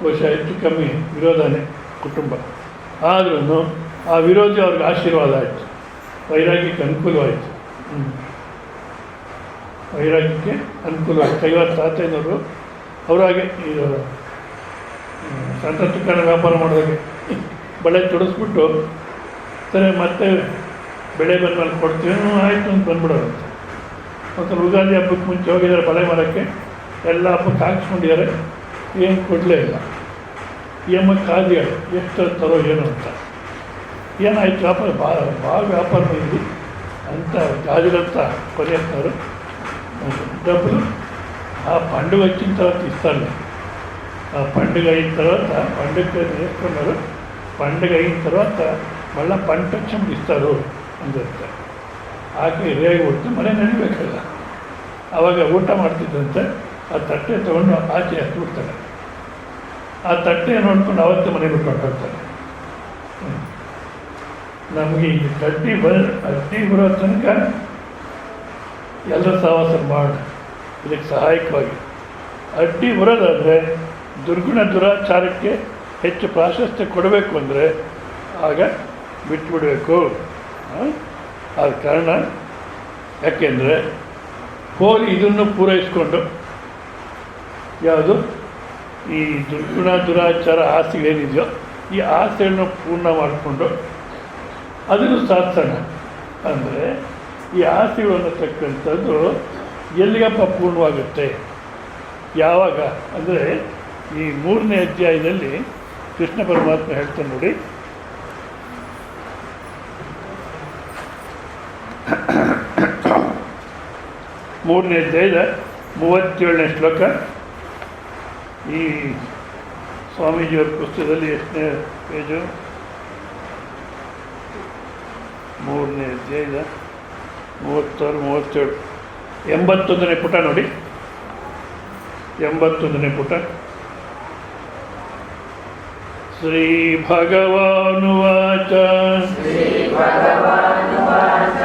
Speaker 1: ಬಹುಶಃ ಹೆಚ್ಚು ಕಮ್ಮಿ ವಿರೋಧನೇ ಕುಟುಂಬ. ಆದ್ರೂ ಆ ವಿರೋಧಿ ಅವ್ರಿಗೆ ಆಶೀರ್ವಾದ ಆಯಿತು, ವೈರಾಗ್ಯಕ್ಕೆ ಅನುಕೂಲವಾಯಿತು. ವೈರಾಗ್ಯಕ್ಕೆ ಅನುಕೂಲವಾಯಿತು. 55 ಅವರಾಗೆ ಇದು ಸಂತ ತುಕಾರಾಮ್ ವ್ಯಾಪಾರ ಮಾಡೋದಾಗೆ ಬಳೆ ತೊಡಸ್ಬಿಟ್ಟು ಸರಿ ಮತ್ತೆ ಬೆಳೆ ಬಂದ್ಮೇಲೆ ಕೊಡ್ತೀವಿ ಆಯಿತು ಅಂತ ಬಂದ್ಬಿಡೋರಂತೆ. ಮತ್ತು ಯುಗಾದಿ ಹಬ್ಬಕ್ಕೆ ಮುಂಚೆ ಹೋಗಿದ್ದಾರೆ ಬಳೆ ಮಾರೋಕ್ಕೆ, ಎಲ್ಲ ಹಬ್ಬಕ್ಕೆ ಹಾಕ್ಸ್ಕೊಂಡಿದ್ದಾರೆ, ಏನು ಕೊಡಲೇ ಇಲ್ಲ. ಈ ಅಮ್ಮ ಕಾದಿಯಾಳು ಎಷ್ಟು ತರೋ ಏನು ಅಂತ. ಏನಾಯಿತು ವ್ಯಾಪಾರ ಭಾಳ ವ್ಯಾಪಾರ ಬಂದು ಅಂತ ಗಾದಿರಂತ ಕೊನೆಯವರು ಡಬ್ಬರು ಆ పండుగ వచ్చిన తర్వాత ఇస్తాను. ఆ పండుగ అయిన తర్వాత పండుగ నేర్చుకున్నారు, పండుగ అయిన తర్వాత మళ్ళీ పంట వచ్చినప్పుడు ఇస్తారు అని చెప్ತಾರೆ. ಆಕೆ ರೇಗಿ ಹೊಡೆದು ಮನೆ ನಡಿಬೇಕಲ್ಲ, ಆವಾಗ ಊಟ ಮಾಡ್ತಿದ್ದಂತೆ ಆ ತಟ್ಟೆ ತೊಗೊಂಡು ಆಚೆ ಹತ್ಬಿಡ್ತಾರೆ. ಆ ತಟ್ಟೆ ನೋಡ್ಕೊಂಡು ಅವತ್ತೇ ಮನೆ ಬಿಟ್ಟು ಹೊರಟೋಗ್ತಾರೆ. ನಮಗೆ ಈ ಅಡ್ಡಿ ಬರೋ ತನಕ ಎಲ್ಲರ ಸಹವಾಸ ಮಾಡಿ ಇದಕ್ಕೆ ಸಹಾಯಕವಾಗಿ. ಅಡ್ಡಿ ಬರೋದಾದರೆ ದುರ್ಗುಣ ದುರಾಚಾರಕ್ಕೆ ಹೆಚ್ಚು ಪ್ರಾಶಸ್ತ್ಯ ಕೊಡಬೇಕು ಅಂದರೆ ಆಗ ಬಿಟ್ಟುಬಿಡಬೇಕು. ಆದ ಕಾರಣ ಯಾಕೆಂದರೆ ಹೋಗಿ ಇದನ್ನು ಪೂರೈಸ್ಕೊಂಡು ಯಾವುದು ಈ ದುರ್ಗುಣ ದುರಾಚಾರ ಆಸೆಗಳೇನಿದೆಯೋ ಈ ಆಸೆಗಳನ್ನು ಪೂರ್ಣ ಮಾಡಿಕೊಂಡು ಅದನ್ನು ಸಾಧಿಸೋಣ. ಅಂದರೆ ಈ ಆಸೆಗಳು ಅನ್ನತಕ್ಕಂಥದ್ದು ಎಲ್ಲಿಗಪ್ಪ ಪೂರ್ಣವಾಗುತ್ತೆ, ಯಾವಾಗ ಅಂದರೆ ಈ 3ನೇ ಅಧ್ಯಾಯದಲ್ಲಿ ಕೃಷ್ಣ ಪರಮಾತ್ಮ ಹೇಳ್ತಾನೆ ನೋಡಿ. ಮೂರನೇ ಅಧ್ಯಾಯದ 37ನೇ ಶ್ಲೋಕ. ಈ ಸ್ವಾಮೀಜಿಯವ್ರ ಪುಸ್ತಕದಲ್ಲಿ ಎಷ್ಟನೇ ಪೇಜು? 3ನೇ ಅಧ್ಯಾಯದ 36, 37, 81ನೇ ಪುಟ ನೋಡಿ. 81ನೇ ಪುಟ. ಶ್ರೀ ಭಗವಾನುವಾಚ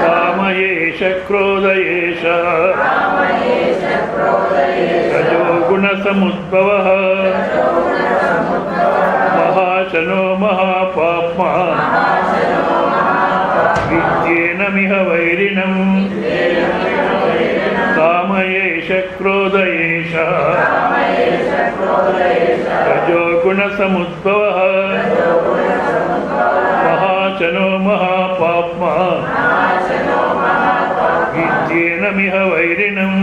Speaker 1: ಕಾಮಯೇಷ ಕ್ರೋಧಯೇಷ ರಜೋ ಗುಣ ಸಮುದ್ಭವಃ ಮಹಾಶನೋ ಮಹಾಪಾಪ್ಮ ವಿದ್ಯೇನಮಿಹ ವೈರಿಣಂ ಕಾಮಯೇಷ ಕ್ರೋಧಯೇಷ ರಜೋ ಗುಣ ಸಮುದ್ಭವಃ ಮಹಾಶನೋ ಮಹಾಪಾಪ್ಮ ವಿದ್ಯೇನಮಿಹ ವೈರಿಣಂ.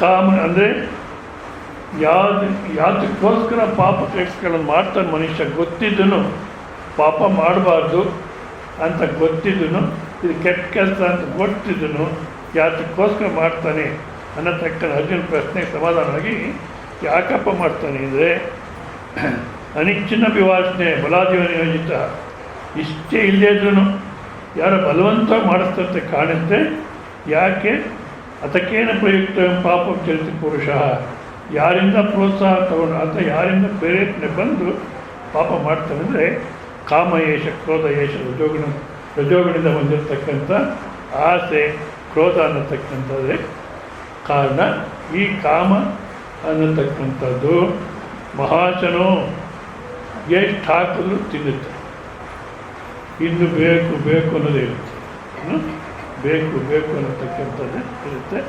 Speaker 1: ಕಾಮ ಅಂದರೆ ಯಾತಕ್ಕೋಸ್ಕರ ಪಾಪ ಕೆಲಸಗಳನ್ನು ಮಾಡ್ತಾನೆ ಮನುಷ್ಯ, ಗೊತ್ತಿದ್ದನು ಪಾಪ ಮಾಡಬಾರ್ದು ಅಂತ ಗೊತ್ತಿದ್ದನು, ಇದು ಕೆಟ್ಟ ಕೆಲಸ ಅಂತ ಗೊತ್ತಿದ್ದನು, ಯಾತಕ್ಕೋಸ್ಕರ ಮಾಡ್ತಾನೆ ಅನ್ನತಕ್ಕ ಅರ್ಜುನ ಪ್ರಶ್ನೆಗೆ ಸಮಾಧಾನವಾಗಿ ಯಾಕಪ್ಪ ಮಾಡ್ತಾನೆ ಅಂದರೆ ಅನಿಚ್ಛಿನ್ನ ವಿವಾಸನೆ ಬಲಾದಿವ ನಿಯೋಜಿತ. ಇಷ್ಟೇ ಇಲ್ಲದೇ ಇದ್ರೂ ಯಾರೋ ಬಲವಂತವಾಗಿ ಮಾಡಿಸ್ತಂತೆ ಕಾಣುತ್ತೆ. ಯಾಕೆ? ಅದಕ್ಕೇನ ಪ್ರಯುಕ್ತ ಪಾಪ ಚರಿತ ಪುರುಷ, ಯಾರಿಂದ ಪ್ರೋತ್ಸಾಹ ತಗೊಂಡು ಅಥವಾ ಯಾರಿಂದ ಪ್ರೇರೇಪಣೆ ಬಂದು ಪಾಪ ಮಾಡ್ತಾನೆ ಅಂದರೆ ಕಾಮಯೇಷ ಕ್ರೋಧಯೇಷ ರಜೋಗುಣ ರಜೋಗುಣದಿಂದ ಬಂದಿರತಕ್ಕಂಥ ಆಸೆ ಕ್ರೋಧ ಅನ್ನತಕ್ಕಂಥದ್ದೇ ಕಾರಣ. ಈ ಕಾಮ ಅನ್ನತಕ್ಕಂಥದ್ದು ಮಹಾಶನೋ ಎಷ್ಟು ಹಾಕಿದ್ರು ತಿನ್ನುತ್ತೆ. ಇನ್ನು ಬೇಕು ಬೇಕು ಅನ್ನೋದೇ ಇರುತ್ತೆ, ಬೇಕು ಬೇಕು ಅನ್ನತಕ್ಕಂಥದ್ದೇ ಇರುತ್ತೆ.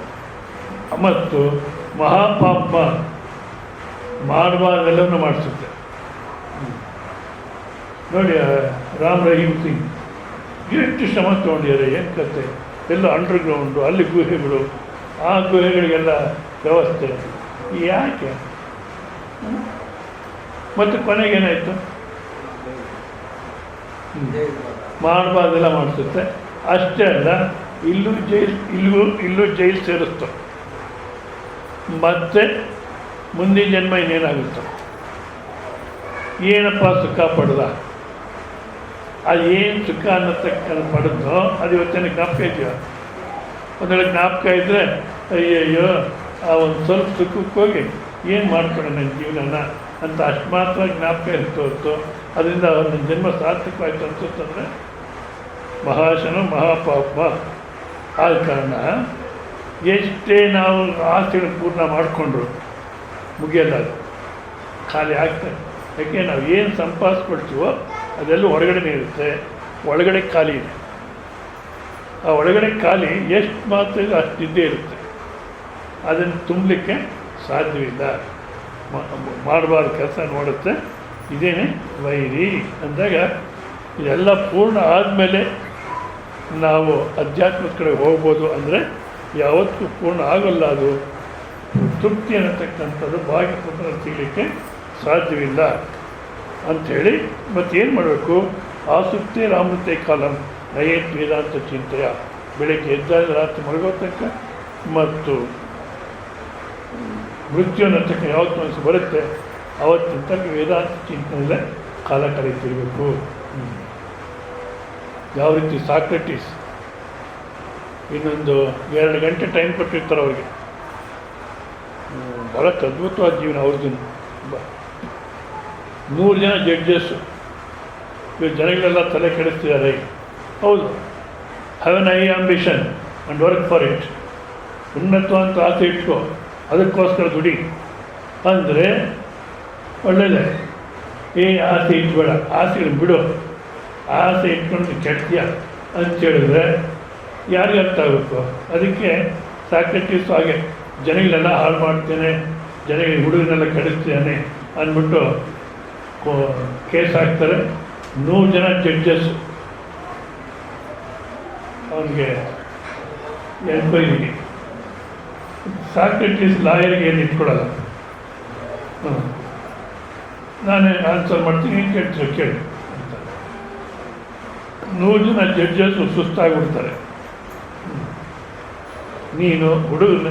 Speaker 1: ಮತ್ತು ಮಹಾಪಾಪ ಮಾಡಬಾರ್ದೆಲ್ಲವನ್ನು ಮಾಡಿಸುತ್ತೆ. ನೋಡಿ ರಾಮ್ ರಹೀಮ್ ಸಿಂಗ್ ಎಷ್ಟು ಶ್ರಮ ತೊಗೊಂಡಿದ್ದಾರೆ, ಏನು ಕತೆ, ಎಲ್ಲ ಅಂಡರ್ಗ್ರೌಂಡು, ಅಲ್ಲಿ ಗುಹೆಗಳು, ಆ ಗುಹೆಗಳಿಗೆಲ್ಲ ವ್ಯವಸ್ಥೆ ಯಾಕೆ? ಮತ್ತು ಕೊನೆಗೇನಾಯಿತು? ಮಾಡಬಾರ್ದೆಲ್ಲ ಮಾಡಿಸುತ್ತೆ. ಅಷ್ಟೇ ಅಲ್ಲ, ಇಲ್ಲೂ ಜೈಲು ಸೇರಿಸ್ತು. ಮತ್ತೆ ಮುಂದಿನ ಜನ್ಮ ಇನ್ನೇನಾಗುತ್ತೋ, ಏನಪ್ಪ ಸುಖ ಪಡೆದ, ಅದೇನು ಸುಖ ಅನ್ನತಕ್ಕ ಪಡೆದೋ ಅದು ಇವತ್ತೇನು ಜ್ಞಾಪಕ ಇದೆಯೋ? ಒಂದೊಳ್ಳೆ ಜ್ಞಾಪಕ ಇದ್ದರೆ ಅಯ್ಯಯ್ಯೋ ಆ ಒಂದು ಸ್ವಲ್ಪ ಸುಖಕ್ಕೆ ಹೋಗಿ ಏನು ಮಾಡ್ಕೊಂಡೆ ನನ್ನ ಜೀವನನ ಅಂತ ಅಷ್ಟು ಮಾತ್ರ ಜ್ಞಾಪಕ ಇತ್ತು ಹೊತ್ತು ಅದರಿಂದ ಒಂದು ಜನ್ಮ ಸಾರ್ಥಕವಾಯಿತು ಅನಿಸುತ್ತಂದರೆ ಮಹಾಶನು ಮಹಾಪಾಪ. ಆದ ಕಾರಣ ಎಷ್ಟೇ ನಾವು ಆಸೆಗಳು ಪೂರ್ಣ ಮಾಡಿಕೊಂಡ್ರು ಮುಗಿಯಲ್ಲ, ಅದು ಖಾಲಿ ಆಗ್ತದೆ. ಯಾಕೆ ನಾವು ಏನು ಸಂಪಾದಿಸ್ಕೊಳ್ತೀವೋ ಅದೆಲ್ಲ ಹೊರಗಡೆನೇ ಇರುತ್ತೆ, ಒಳಗಡೆ ಖಾಲಿ ಇದೆ. ಆ ಒಳಗಡೆ ಖಾಲಿ ಎಷ್ಟು ಮಾತ್ರ ಅಷ್ಟಿದ್ದೇ ಇರುತ್ತೆ, ಅದನ್ನು ತುಂಬಲಿಕ್ಕೆ ಸಾಧ್ಯವಿಲ್ಲ. ಮಾಡಬಾರ್ದು ಕೆಲಸ ನೋಡುತ್ತೆ. ಇದೇನೇ ವೈರಿ ಅಂದಾಗ ಇದೆಲ್ಲ ಪೂರ್ಣ ಆದಮೇಲೆ ನಾವು ಅಧ್ಯಾತ್ಮದ ಕಡೆ ಹೋಗ್ಬೋದು. ಅಂದರೆ ಯಾವತ್ತೂ ಪೂರ್ಣ ಆಗೋಲ್ಲ, ಅದು ತೃಪ್ತಿ ಅನ್ನತಕ್ಕಂಥದ್ದು ಭಾಗ್ಯ ಪುತ್ರ ಸಿಗಲಿಕ್ಕೆ ಸಾಧ್ಯವಿಲ್ಲ ಅಂಥೇಳಿ ಮತ್ತೇನು ಮಾಡಬೇಕು? ಆಸುಕ್ತಿ ರಾಮೃತೆ ಕಾಲಂ ನಯೇತ್ ವೇದಾಂತ ಚಿಂತೆಯ. ಬೆಳಗ್ಗೆ ಎದ್ದಾಗ ರಾತ್ರಿ ಮಲಗೋ ತನಕ ಮತ್ತು ಮೃತ್ಯು ಅನ್ನತಕ್ಕ ಯಾವತ್ತು ಮನಸ್ಸು ಬರುತ್ತೆ ಆವತ್ತಿನ ತನಕ ವೇದಾಂತ ಚಿಂತನೆಯಲ್ಲೇ ಕಾಲ ಕಳೀತಿರಬೇಕು. ಯಾವ ರೀತಿ ಸಾಕ್ರೆಟಿಸ್ ಇನ್ನೊಂದು 2 ಗಂಟೆ ಟೈಮ್ ಕೊಟ್ಟಿರ್ತಾರೆ ಅವ್ರಿಗೆ. ಭಾಳ ಅದ್ಭುತವಾದ ಜೀವನ ಅವ್ರದ್ದು. 100 ಜನ ಜಡ್ಜಸ್ಸು, ಇವರು ಜನಗಳೆಲ್ಲ ತಲೆ ಕೆಡಿಸ್ತಿದ್ದಾರೆ. ಹೌದು, have an high ambition and work for it. ಉನ್ನತವಂತ ಆಸೆ ಇಟ್ಕೋ, ಅದಕ್ಕೋಸ್ಕರ ದುಡಿ ಅಂದರೆ ಒಳ್ಳೆಯದೇ. ಆಸೆ ಇಟ್ಬೇಡ, ಆಸೆಗಳು ಬಿಡು. ಆಸೆ ಇಟ್ಕೊಂಡು ಕೆಡ್ತೀಯ ಅಂತೇಳಿದ್ರೆ ಯಾರಿಗೆ ಅರ್ಥ ಆಗಬೇಕು? ಅದಕ್ಕೆ ಸಾಕ್ರೆಟಿಸ್ ಹಾಗೆ ಜನಗಳೆಲ್ಲ ಹಾಳು ಮಾಡ್ತೇನೆ, ಜನಗಳಿಗೆ ಹುಡುಗನೆಲ್ಲ ಕೆಡಿಸ್ತೇನೆ ಅಂದ್ಬಿಟ್ಟು ಕೇಸ್ ಹಾಕ್ತಾರೆ. 100 ಜನ ಜಡ್ಜಸ್ ಅವನಿಗೆ ಎನ್ಕ್ವೈರಿಗೆ. ಸಾಕ್ರೆಟಿಸ್ ಲಾಯರ್ಗೆ ಏನು ಇಟ್ಕೊಡಲ್ಲ. ನಾನೇ ಆನ್ಸರ್ ಮಾಡ್ತೀನಿ, ಏನು ಕೇಳ್ತೀರ ಕೇಳಿ ಅಂತ. 100 ಜನ ಜಡ್ಜಸ್ಸು ಸುಸ್ತಾಗ್ಬಿಡ್ತಾರೆ. ನೀನು ಹುಡುಗನ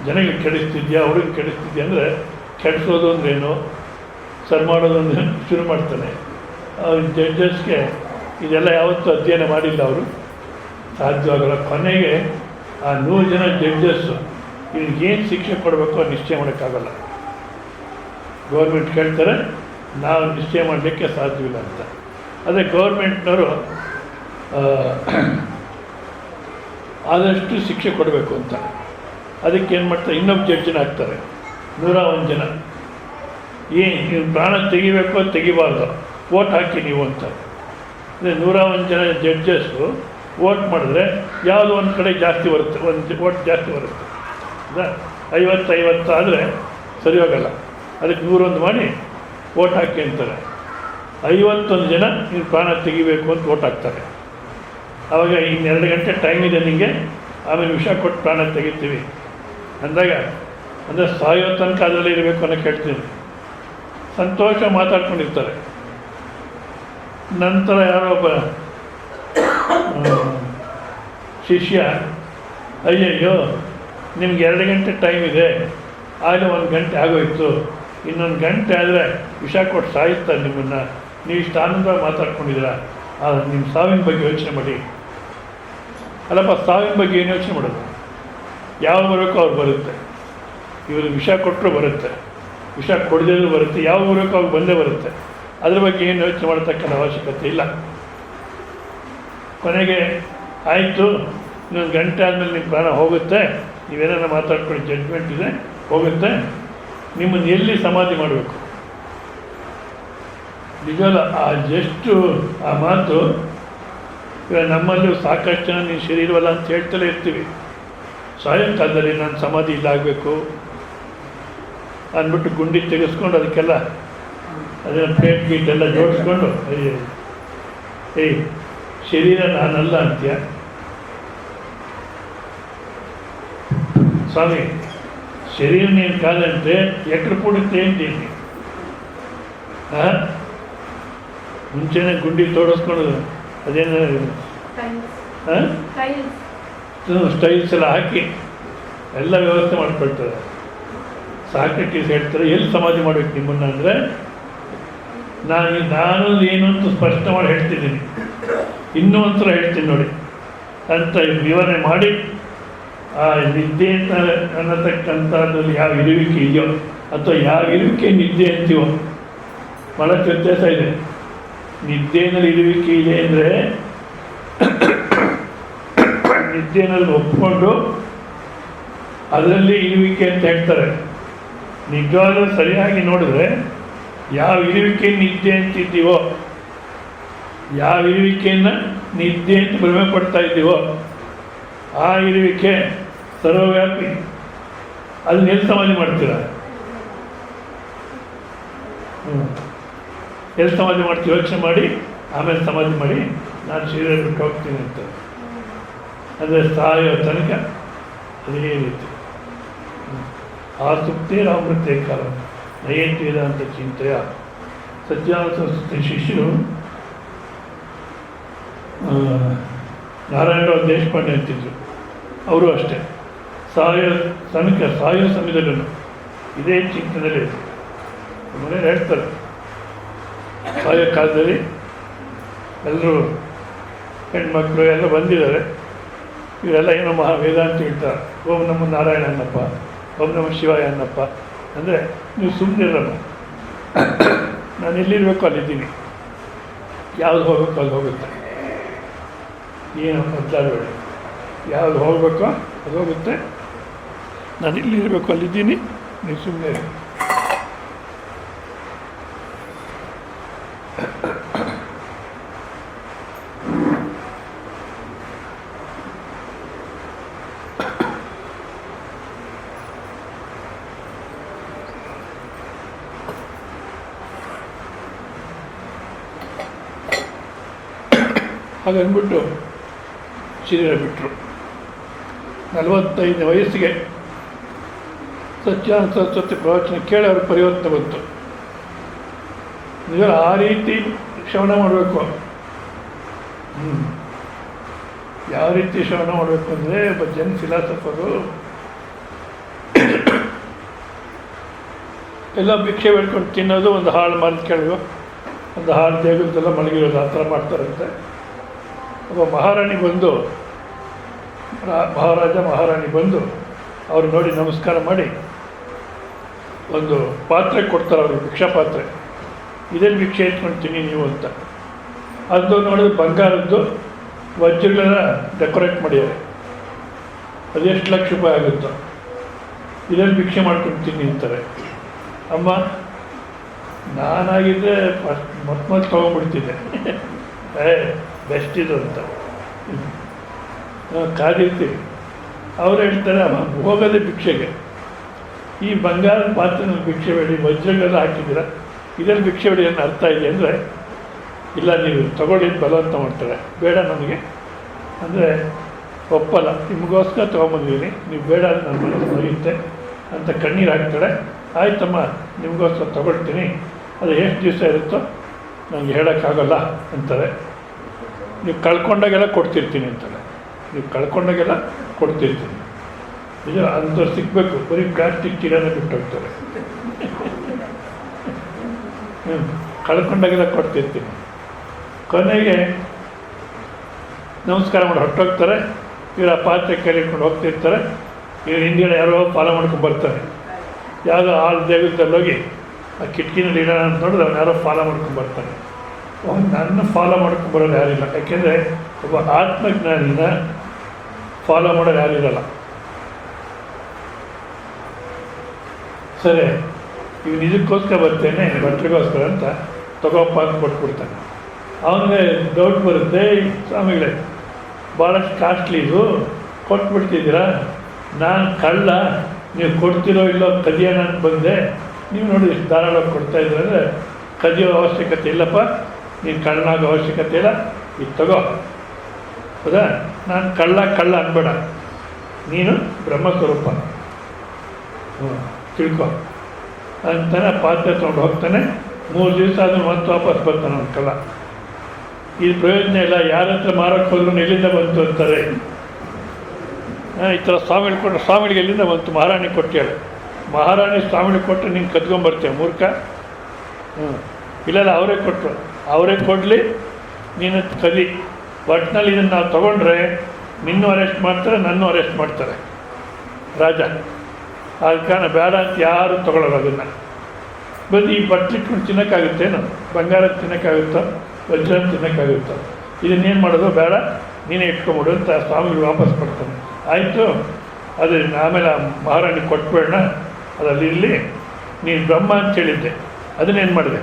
Speaker 1: ಜನಗಳಿಗೆ ಕೆಡಿಸ್ತಿದ್ಯಾ, ಹುಡುಗ ಕೆಡಿಸ್ತಿದ್ಯಾ ಅಂದರೆ ಕೆಡಿಸೋದು ಅಂದ್ರೇನು, ಸರ್ ಮಾಡೋದು ಅಂದರೆ ಶುರು ಮಾಡ್ತಾನೆ. ಜಡ್ಜಸ್ಗೆ ಇದೆಲ್ಲ ಯಾವತ್ತೂ ಅಧ್ಯಯನ ಮಾಡಿಲ್ಲ ಅವರು, ಸಾಧ್ಯವಾಗಲ್ಲ. ಕೊನೆಗೆ ಆ 100 ಜನ ಜಡ್ಜಸ್ಸು ಇವ್ರಿಗೇನು ಶಿಕ್ಷೆ ಕೊಡಬೇಕು ಅದು ನಿಶ್ಚಯ ಮಾಡೋಕ್ಕಾಗಲ್ಲ. ಗೌರ್ಮೆಂಟ್ ಕೇಳ್ತಾರೆ, ನಾವು ನಿಶ್ಚಯ ಮಾಡಲಿಕ್ಕೆ ಸಾಧ್ಯವಿಲ್ಲ ಅಂತ. ಅದೇ ಗೌರ್ಮೆಂಟ್ನವರು ಆದಷ್ಟು ಶಿಕ್ಷೆ ಕೊಡಬೇಕು ಅಂತ ಅದಕ್ಕೇನು ಮಾಡ್ತಾರೆ, ಇನ್ನೊಬ್ಬ ಜಡ್ಜನ ಹಾಕ್ತಾರೆ. 101 ಜನ ನೀವು ಪ್ರಾಣ ತೆಗಿಬೇಕು ತೆಗಿಬಾರ್ದು, ವೋಟ್ ಹಾಕಿ ನೀವು ಅಂತ. ಅಂದರೆ 101 ಜನ ಜಡ್ಜಸ್ಸು ವೋಟ್ ಮಾಡಿದ್ರೆ ಯಾವುದೋ ಒಂದು ಕಡೆ ಜಾಸ್ತಿ ಬರುತ್ತೆ, ಒಂದು ವೋಟ್ ಜಾಸ್ತಿ ಬರುತ್ತೆ. 50-50 ಆದರೆ ಸರಿ ಹೋಗಲ್ಲ. ಅದಕ್ಕೆ 101 ಮಾಡಿ ವೋಟ್ ಹಾಕಿ ಅಂತಾರೆ. 51 ಜನ ನೀವು ಪ್ರಾಣ ತೆಗಿಬೇಕು ಅಂತ ವೋಟ್ ಹಾಕ್ತಾರೆ. ಆವಾಗ ಇನ್ನು 2 ಗಂಟೆ ಟೈಮ್ ಇದೆ ನಿಮಗೆ, ಆಮೇಲೆ ವಿಷ ಕೊಟ್ಟು ಪ್ರಾಣ ತೆಗಿತೀವಿ ಅಂದಾಗ, ಅಂದರೆ ಸಾಯೋ ತನಕ ಅದರಲ್ಲಿ ಇರಬೇಕು ಅನ್ನೋ ಕೇಳ್ತೀನಿ. ಸಂತೋಷ ಮಾತಾಡ್ಕೊಂಡಿರ್ತಾರೆ. ನಂತರ ಯಾರೋ ಒಬ್ಬ ಶಿಷ್ಯ, ಅಯ್ಯಯ್ಯೋ ನಿಮ್ಗೆ 2 ಗಂಟೆ ಟೈಮ್ ಇದೆ, ಆಗಲೇ 1 ಗಂಟೆ ಆಗೋಯ್ತು, ಇನ್ನೊಂದು ಗಂಟೆ ಆದರೆ ವಿಷ ಕೊಟ್ಟು ಸಾಯಿಸ್ತಾರೆ ನಿಮ್ಮನ್ನು, ನೀವು ಇಷ್ಟು ಆನಂದವಾಗಿ ಮಾತಾಡ್ಕೊಂಡಿದ್ದೀರಾ, ನಿಮ್ಮ ಸಾವಿನ ಬಗ್ಗೆ ಯೋಚನೆ ಮಾಡಿ. ಅಲ್ಲಪ್ಪ, ಸಾವಿನ ಬಗ್ಗೆ ಏನು ಯೋಚನೆ ಮಾಡೋದು? ಯಾವಾಗ ಬರಬೇಕೋ ಅವ್ರು ಬರುತ್ತೆ. ಇವರು ವಿಷ ಕೊಟ್ಟರು ಬರುತ್ತೆ, ವಿಷ ಕೊಡದೇದು ಬರುತ್ತೆ, ಯಾವಾಗ ಬರಬೇಕೋ ಅವ್ರು ಬಂದೇ ಬರುತ್ತೆ. ಅದ್ರ ಬಗ್ಗೆ ಏನು ಯೋಚನೆ ಮಾಡ್ತಕ್ಕಂಥ ಅವಶ್ಯಕತೆ ಇಲ್ಲ. ಕೊನೆಗೆ ಆಯಿತು, ಇನ್ನೊಂದು ಗಂಟೆ ಆದಮೇಲೆ ನಿಮ್ಮ ಪ್ರಾಣ ಹೋಗುತ್ತೆ, ನೀವೇನಾರ ಮಾತಾಡ್ಕೊಳ್ಳಿ, ಜಡ್ಜ್ಮೆಂಟ್ ಇದೆ, ಹೋಗುತ್ತೆ, ನಿಮ್ಮನ್ನು ಎಲ್ಲಿ ಸಮಾಧಿ ಮಾಡಬೇಕು? ನಿಜವಲ್ಲ, ಎಷ್ಟು ಆ ಮಾತು ಇವಾಗ ನಮ್ಮಲ್ಲೂ ಸಾಕಷ್ಟು ಜನ ನೀನು ಶರೀರವಲ್ಲ ಅಂತ ಹೇಳ್ತಲೇ ಇರ್ತೀವಿ. ಸಾಯಂಕಾಲದಲ್ಲಿ ನಾನು ಸಮಾಧಿ ಇಲ್ಲಾಗಬೇಕು ಅಂದ್ಬಿಟ್ಟು ಗುಂಡಿ ತೆಗೆಸ್ಕೊಂಡು ಅದಕ್ಕೆಲ್ಲ ಅದನ್ನು ಪ್ಲೇಟ್ ಗೀಟ್ ಎಲ್ಲ ಜೋಡಿಸ್ಕೊಂಡು ಏಯ್ ಶರೀರ ನಾನಲ್ಲ ಅಂತೀಯ ಸ್ವಾಮಿ, ಶರೀರ ನೀನು ಕಾದಂತೆ ಎಕ್ಕಡ ಪೂಡುತ್ತೆ ಅಂತೀನಿ. ಹಾಂ, ಮುಂಚೆನೇ ಗುಂಡಿ ತೋಡಿಸ್ಕೊಂಡು ಅದೇನು ಹಾಂ ಸ್ಟೈಲ್ಸ್ ಎಲ್ಲ ಹಾಕಿ ಎಲ್ಲ ವ್ಯವಸ್ಥೆ ಮಾಡ್ಕೊಳ್ತಾರೆ. ಸಾಕ್ರೆಟೀಸ್ ಹೇಳ್ತಾರೆ, ಎಲ್ಲಿ ಸಮಾಧಿ ಮಾಡಬೇಕು ನಿಮ್ಮನ್ನು ಅಂದರೆ, ನಾನು ಏನು ಅಂತ ಸ್ಪಷ್ಟ ಮಾಡಿ ಹೇಳ್ತಿದ್ದೀನಿ, ಇನ್ನೂ ಒಂಥರ ಹೇಳ್ತೀನಿ ನೋಡಿ ಅಂತ ವಿವರಣೆ ಮಾಡಿ, ಆ ನಿದ್ದೆ ಅಂತ ಅನ್ನತಕ್ಕಂಥದ್ರಲ್ಲಿ ಯಾವ ಇರುವಿಕೆ ಇದೆಯೋ ಅಥವಾ ಯಾವ ಇರುವಿಕೆ ನಿದ್ದೆ ಅಂತೀವೋ ಭಾಳ ವ್ಯತ್ಯಾಸ ಇದೆ. ನಿದ್ದೆನಲ್ಲಿ ಇರುವಿಕೆ ಇದೆ ಅಂದರೆ ನಿದ್ದೆನಲ್ಲಿ ಒಪ್ಕೊಂಡು ಅದರಲ್ಲಿ ಇರುವಿಕೆ ಅಂತ ಹೇಳ್ತಾರೆ. ನಿಜವಾದ ಸರಿಯಾಗಿ ನೋಡಿದ್ರೆ ಯಾವ ಇರುವಿಕೆ ನಿದ್ದೆ ಅಂತಿದ್ದೀವೋ, ಯಾವ ಇರುವಿಕೆಯನ್ನು ನಿದ್ದೆ ಅಂತ ಭ್ರಮೆ ಪಡ್ತಾ ಇದ್ದೀವೋ ಆ ಇರುವಿಕೆ ಸರ್ವವ್ಯಾಪಿ. ಅದನ್ನ ಎಲ್ಲಿ ಸಮಾಧಿ ಮಾಡ್ತೀರ? ಎಲ್ಲಿ ಸಮಾಧಿ ಮಾಡ್ತೀವಿ ಯೋಚನೆ ಮಾಡಿ, ಆಮೇಲೆ ಸಮಾಧಿ ಮಾಡಿ ನಾನು ಶರೀರ ಬಿಟ್ಟು ಹೋಗ್ತೀನಿ ಅಂತ. ಅಂದರೆ ಸಾಯೋ ತನಕ ಅದೇ ರೀತಿ ಆ ಸುಪ್ತೇ ರಾಮೃತ್ಯ ಕಾಲ ನಯಂತಿ ವೇದಾಂತ ಚಿಂತೆಯ ಸತ್ಯಾನಂದ ಸರಸ್ವತಿ ಶಿಷ್ಯರು ನಾರಾಯಣರಾವ್ ದೇಶಪಾಂಡೆ ಅಂತಿದ್ರು. ಅವರು ಅಷ್ಟೇ ಸಾಯೋ ಸಮಯದಲ್ಲೂ ಇದೇ ಚಿಂತನೆಯಲ್ಲಿ ಮನೇಲಿ ಹೇಳ್ತಾರೆ. ಸಾಯೋ ಕಾಲದಲ್ಲಿ ಎಲ್ಲರೂ ಹೆಣ್ಮಕ್ಳು ಎಲ್ಲ ಬಂದಿದ್ದಾರೆ, ಇವರೆಲ್ಲ ಏನೋ ವೇದಾಂತ ಹೇಳ್ತಾರೆ, ಓಂ ನಮೋ ನಾರಾಯಣ ಅನ್ನಪ್ಪ, ಓಂ ನಮೋ ಶಿವಾಯ ಅನ್ನಪ್ಪ. ಅಂದರೆ ನೀವು ಸುಮ್ಮನಿರಲ್ಲ, ನಾನು ಎಲ್ಲಿರಬೇಕು ಅಲ್ಲಿದ್ದೀನಿ, ಯಾವ್ದು ಹೋಗ್ಬೇಕು ಅಲ್ಲಿ ಹೋಗುತ್ತೆ, ಏನು ಮಾತಾಡಬೇಡಿ, ಯಾವ್ದು ಹೋಗಬೇಕೋ ಅದು ಹೋಗುತ್ತೆ, ನಾನು ಇಲ್ಲಿರಬೇಕು ಅಲ್ಲಿದ್ದೀನಿ, ನೀವು ಸುಮ್ಮನೆ. ಹಾಗನ್ಬಿಟ್ಟು ಶರೀರ ಬಿಟ್ಟರು. 45ನೇ ವಯಸ್ಸಿಗೆ ಸತ್ಯಾನಂದ ಸರಸ್ವತಿ ಪ್ರವಚನ ಕೇಳಿ ಅವ್ರ ಪರಿವರ್ತನೆ ಬಂತು. ನಿಜ ಆ ರೀತಿ ಶ್ರವಣ ಮಾಡಬೇಕು. ಯಾವ ರೀತಿ ಶ್ರವಣ ಮಾಡಬೇಕು ಅಂದರೆ, ಜನ್ ಫಿಲಾಸಫರು ಎಲ್ಲ ಭಿಕ್ಷೆ ಬೇಡ್ಕೊಂಡು ತಿನ್ನೋದು, ಒಂದು ಹಾಳು ಮರದ ಕೆಳಗೋ ಒಂದು ಹಾಳು ದೇಗದೆಲ್ಲ ಮಲಗಿರೋದು, ಆ ಥರ ಮಾಡ್ತಾರಂತೆ. ಒಬ್ಬ ಮಹಾರಾಣಿ ಬಂದು, ಮಹಾರಾಜ ಮಹಾರಾಣಿ ಬಂದು ಅವ್ರು ನೋಡಿ ನಮಸ್ಕಾರ ಮಾಡಿ ಒಂದು ಪಾತ್ರೆ ಕೊಡ್ತಾರೆ ಅವ್ರಿಗೆ, ಭಿಕ್ಷಾ ಪಾತ್ರೆ. ಇದೆಲ್ಲಿ ಭಿಕ್ಷೆ ಇಟ್ಕೊಳ್ತೀನಿ ನೀವು ಅಂತ. ಅದು ನೋಡಿದ್ರೆ ಬಂಗಾರದ್ದು ವಜ್ರಗಳೆಲ್ಲ ಡೆಕೋರೇಟ್ ಮಾಡ್ಯಾರೆ. ಅದೆಷ್ಟು ಲಕ್ಷ ರೂಪಾಯಿ ಆಗುತ್ತೋ, ಇದರಲ್ಲಿ ಭಿಕ್ಷೆ ಮಾಡ್ಕೊಳ್ತೀನಿ ಅಂತಾರೆ. ಅಮ್ಮ, ನಾನಾಗಿದ್ದರೆ ಮತ್ತೆ ತೊಗೊಂಡ್ಬಿಡ್ತಿದ್ದೆ, ಬೆಸ್ಟ್ ಇದು ಅಂತ ಕಾದಿರ್ತೀವಿ. ಅವ್ರು ಹೇಳ್ತಾರೆ, ಹೋಗೋದೇ ಭಿಕ್ಷೆಗೆ, ಈ ಬಂಗಾರದ ಪಾತ್ರೆನಲ್ಲಿ ಭಿಕ್ಷೆ ಬೇಡಿ, ವಜ್ರಗಳೆಲ್ಲ ಹಾಕಿದ್ದೀರ, ಇದರಲ್ಲಿ ಭಿಕ್ಷೆ ಬೇಡಿ ಅನ್ನೋ ಅರ್ಥ ಇದೆ ಅಂದರೆ, ಇಲ್ಲ ನೀವು ತಗೊಳ್ಳಿ ಬಲವಂತ ಮಾಡ್ತಾರೆ. ಬೇಡ ನನಗೆ ಅಂದರೆ ಒಪ್ಪಲ್ಲ, ನಿಮಗೋಸ್ಕರ ತೊಗೊಂಬಂದಿದ್ದೀನಿ, ನೀವು ಬೇಡ ನನ್ನ ಮನಸ್ಸು ನೋಯುತ್ತೆ ಅಂತ ಕಣ್ಣೀರು ಹಾಕ್ತಾಳೆ. ಆಯ್ತಮ್ಮ, ನಿಮಗೋಸ್ಕರ ತೊಗೊಳ್ತೀನಿ, ಅದು ಎಷ್ಟು ದಿವಸ ಇರುತ್ತೋ ನನಗೆ ಹೇಳೋಕ್ಕಾಗಲ್ಲ ಅಂತಾರೆ. ನೀವು ಕಳ್ಕೊಂಡಾಗೆಲ್ಲ ಕೊಡ್ತಿರ್ತೀನಿ ಅಂತಾರೆ. ನೀವು ಕಳ್ಕೊಂಡಾಗೆಲ್ಲ ಕೊಡ್ತಿರ್ತೀನಿ. ನಿಜ, ಅಂಥವ್ರು ಸಿಗಬೇಕು. ಬರೀ ಪ್ಲಾಸ್ಟಿಕ್ ಚೀಲನೇ ಬಿಟ್ಟು ಹೋಗ್ತಾರೆ. ಕಳ್ಕೊಂಡಾಗೆಲ್ಲ ಕೊಡ್ತಿರ್ತೀನಿ. ಕೊನೆಗೆ ನಮಸ್ಕಾರ ಮಾಡಿ ಹೊರಟೋಗ್ತಾರೆ. ಇವರು ಆ ಪಾತ್ರೆ ಕೈಲಿ ಇಟ್ಕೊಂಡು ಹೋಗ್ತಿರ್ತಾರೆ. ಇವ್ರು ಹಿಂದಿನ ಯಾರೋ ಫಾಲೋ ಮಾಡ್ಕೊಂಡು ಬರ್ತಾರೆ. ಯಾವುದೋ ಆಳು ದೇವದಲ್ಲಿ ಹೋಗಿ ಆ ಕಿಟಕಿನಲ್ಲಿ ಇಡೋಣ ಅಂತ ನೋಡಿದ್ರೆ ಅವ್ನು ಯಾರೋ ಫಾಲೋ ಮಾಡ್ಕೊಂಡು ಬರ್ತಾನೆ. ಅವ್ನು ನನ್ನ ಫಾಲೋ ಮಾಡ್ಕೊಂಡು ಬರೋದು ಯಾರಿಲ್ಲ. ಯಾಕೆಂದರೆ ಒಬ್ಬ ಆತ್ಮಜ್ಞಾನಿನ ಫಾಲೋ ಮಾಡೋದು ಯಾರಿರಲ್ಲ. ಸರಿ, ಇವನು ಇದಕ್ಕೋಸ್ಕರ ಬರ್ತೇನೆ, ಬಟ್ಟೆಗೋಸ್ಕರ ಅಂತ ತಗೋಪ್ಪ ಅಂತ ಕೊಟ್ಬಿಡ್ತಾನೆ. ಅವನಿಗೆ ಡೌಟ್ ಬರುತ್ತೆ, ಸ್ವಾಮಿಗಳೇ ಭಾಳಷ್ಟು ಕಾಸ್ಟ್ಲಿ ಇದು, ಕೊಟ್ಬಿಡ್ತಿದ್ದೀರಾ, ನಾನು ಕಳ್ಳ, ನೀವು ಕೊಡ್ತಿರೋ ಇಲ್ಲೋ ಕದಿಯೋಣ ಅಂತ ಬಂದೆ, ನೀವು ನೋಡಿ ಇಷ್ಟು ಧಾರಾಳವಾಗಿ ಕೊಡ್ತಾಯಿದ್ರೆ ಅಂದರೆ ಕದಿಯೋ ಅವಶ್ಯಕತೆ ಇಲ್ಲಪ್ಪ, ನೀನು ಕಳ್ಳನಾಗೋ ಅವಶ್ಯಕತೆ ಇಲ್ಲ, ಇದು ತಗೋ. ಹೌದಾ, ನಾನು ಕಳ್ಳ ಅನ್ಬೇಡ, ನೀನು ಬ್ರಹ್ಮಸ್ವರೂಪ ತಿಳ್ಕೊ ಅಂತಾನೆ ಪಾತ್ರೆ ತೊಗೊಂಡು ಹೋಗ್ತಾನೆ. 3 ದಿವಸ ಆದರೂ ಮತ್ತೆ ವಾಪಸ್ ಬರ್ತಾನೆ ಅವ್ನು ಕಳ್ಳ. ಇದು ಪ್ರಯೋಜನ ಇಲ್ಲ, ಯಾರ ಹತ್ರ ಮಾರೋಕ್ಕೆ ಹೋದ್ರು ಎಲ್ಲಿಂದ ಬಂತು ಅಂತಾರೆ. ಈ ಥರ ಸ್ವಾಮಿಗಳು ಕೊಟ್ಟರೆ ಸ್ವಾಮಿಗಳಿಗೆ ಎಲ್ಲಿಂದ ಬಂತು, ಮಹಾರಾಣಿ ಕೊಟ್ಟೇಳು, ಮಹಾರಾಣಿ ಸ್ವಾಮಿಗಳಿಗೆ ಕೊಟ್ಟರೆ ನೀನು ಕದ್ಕೊಂಬರ್ತೀಯ ಮೂರ್ಖ. ಇಲ್ಲಲ್ಲ, ಅವರೇ ಕೊಟ್ಟರು, ಅವರೇ ಕೊಡಲಿ, ನೀನು ಕದಿ. ಒಟ್ಟಿನಲ್ಲಿ ಇದನ್ನು ನಾವು ತೊಗೊಂಡ್ರೆ ನಿನ್ನೂ ಅರೆಸ್ಟ್ ಮಾಡ್ತಾರೆ, ನನ್ನೂ ಅರೆಸ್ಟ್ ಮಾಡ್ತಾರೆ ರಾಜ. ಆದ ಕಾರಣ ಬೇಡ ಅಂತ ಯಾರು ತೊಗೊಳ್ಳೋದು ಅದನ್ನು. ಬಂದು ಈ ಬಟ್ಲಿಟ್ಕೊಂಡು ತಿನ್ನೋಕ್ಕಾಗುತ್ತೇನು, ಬಂಗಾರ ತಿನ್ನೋಕ್ಕಾಗುತ್ತೋ, ವಜ್ರ ತಿನ್ನೋಕ್ಕಾಗುತ್ತೋ, ಇದನ್ನೇನು ಮಾಡೋದು, ಬೇಡ ನೀನೇ ಇಟ್ಕೊಂಬಿಡು ಅಂತ ಸ್ವಾಮಿಗಳು ವಾಪಸ್ ಕೊಡ್ತಾನೆ. ಆಯಿತು, ಅದು ಆಮೇಲೆ ಮಹಾರಾಣಿ ಕೊಟ್ಬೇಡ, ಅದರಲ್ಲಿ ನೀನು ಬ್ರಹ್ಮ ಅಂತ ಹೇಳಿದ್ದೆ, ಅದನ್ನೇನು ಮಾಡಿದೆ,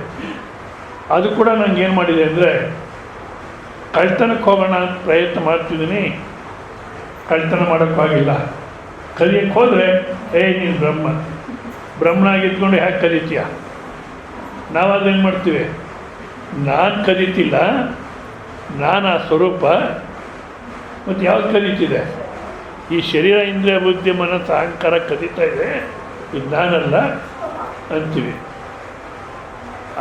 Speaker 1: ಅದು ಕೂಡ ನಂಗೆ ಏನು ಮಾಡಿದೆ ಅಂದರೆ, ಕಳ್ತನಕ್ಕೆ ಹೋಗೋಣ ಅಂತ ಪ್ರಯತ್ನ ಮಾಡ್ತಿದ್ದೀನಿ, ಕಳ್ತನ ಮಾಡೋಕ್ಕಾಗಿಲ್ಲ. ಕಲಿಯಕ್ಕೆ ಹೋದರೆ ನೀನು ಬ್ರಹ್ಮನಾಗಿದ್ಕೊಂಡು ಹ್ಯಾಕೆ ಕಲಿತೀಯ? ನಾವು ಅದೇನು ಮಾಡ್ತೀವಿ, ನಾನು ಕಲಿತಿಲ್ಲ, ನಾನು ಆ ಸ್ವರೂಪ, ಮತ್ತು ಯಾವ್ದು ಕಲಿತಿದೆ? ಈ ಶರೀರ, ಇಂದ್ರಿಯ, ಬುದ್ಧಿ, ಮನಸ್ಸು, ಅಹಂಕಾರ ಕಲಿತಾ ಇದೆ, ಇದು ನಾನಲ್ಲ ಅಂತೀವಿ.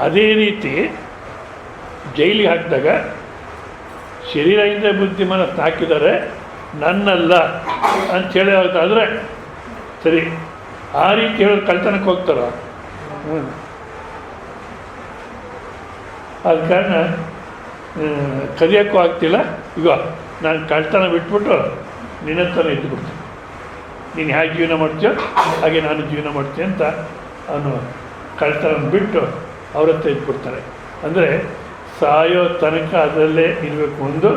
Speaker 1: ಅದೇ ರೀತಿ ಜೈಲಿಗೆ ಹಾಕಿದಾಗ ಶರೀರ, ಇಂದ್ರಿಯ, ಬುದ್ಧಿ, ಮನಸ್ಸು ಹಾಕಿದ್ದಾರೆ, ನನ್ನಲ್ಲ ಅಂಥೇಳಿ ಆದರೆ ಸರಿ. ಆ ರೀತಿ ಹೇಳೋದು ಕಳ್ತನಕ್ಕೆ ಹೋಗ್ತಾರ? ಆದ ಕಾರಣ ಕದಿಯೋಕ್ಕೂ ಆಗ್ತಿಲ್ಲ. ಈಗ ನಾನು ಕಳ್ತನ ಬಿಟ್ಬಿಟ್ಟು ನಿನ್ನ ಹತ್ರನೇ ಇದ್ದುಬಿಡ್ತೀನಿ, ನೀನು ಹೇಗೆ ಜೀವನ ಮಾಡ್ತೀಯೋ ಹಾಗೆ ನಾನು ಜೀವನ ಮಾಡ್ತೀನಿ ಅಂತ ಅವನು ಕಳ್ತನ ಬಿಟ್ಟು ಅವ್ರ ಹತ್ರ ಇದ್ಬಿಡ್ತಾರೆ. ಅಂದರೆ ಸಾಯೋ ತನಕ ಅದರಲ್ಲೇ ಇರಬೇಕು. ಒಂದು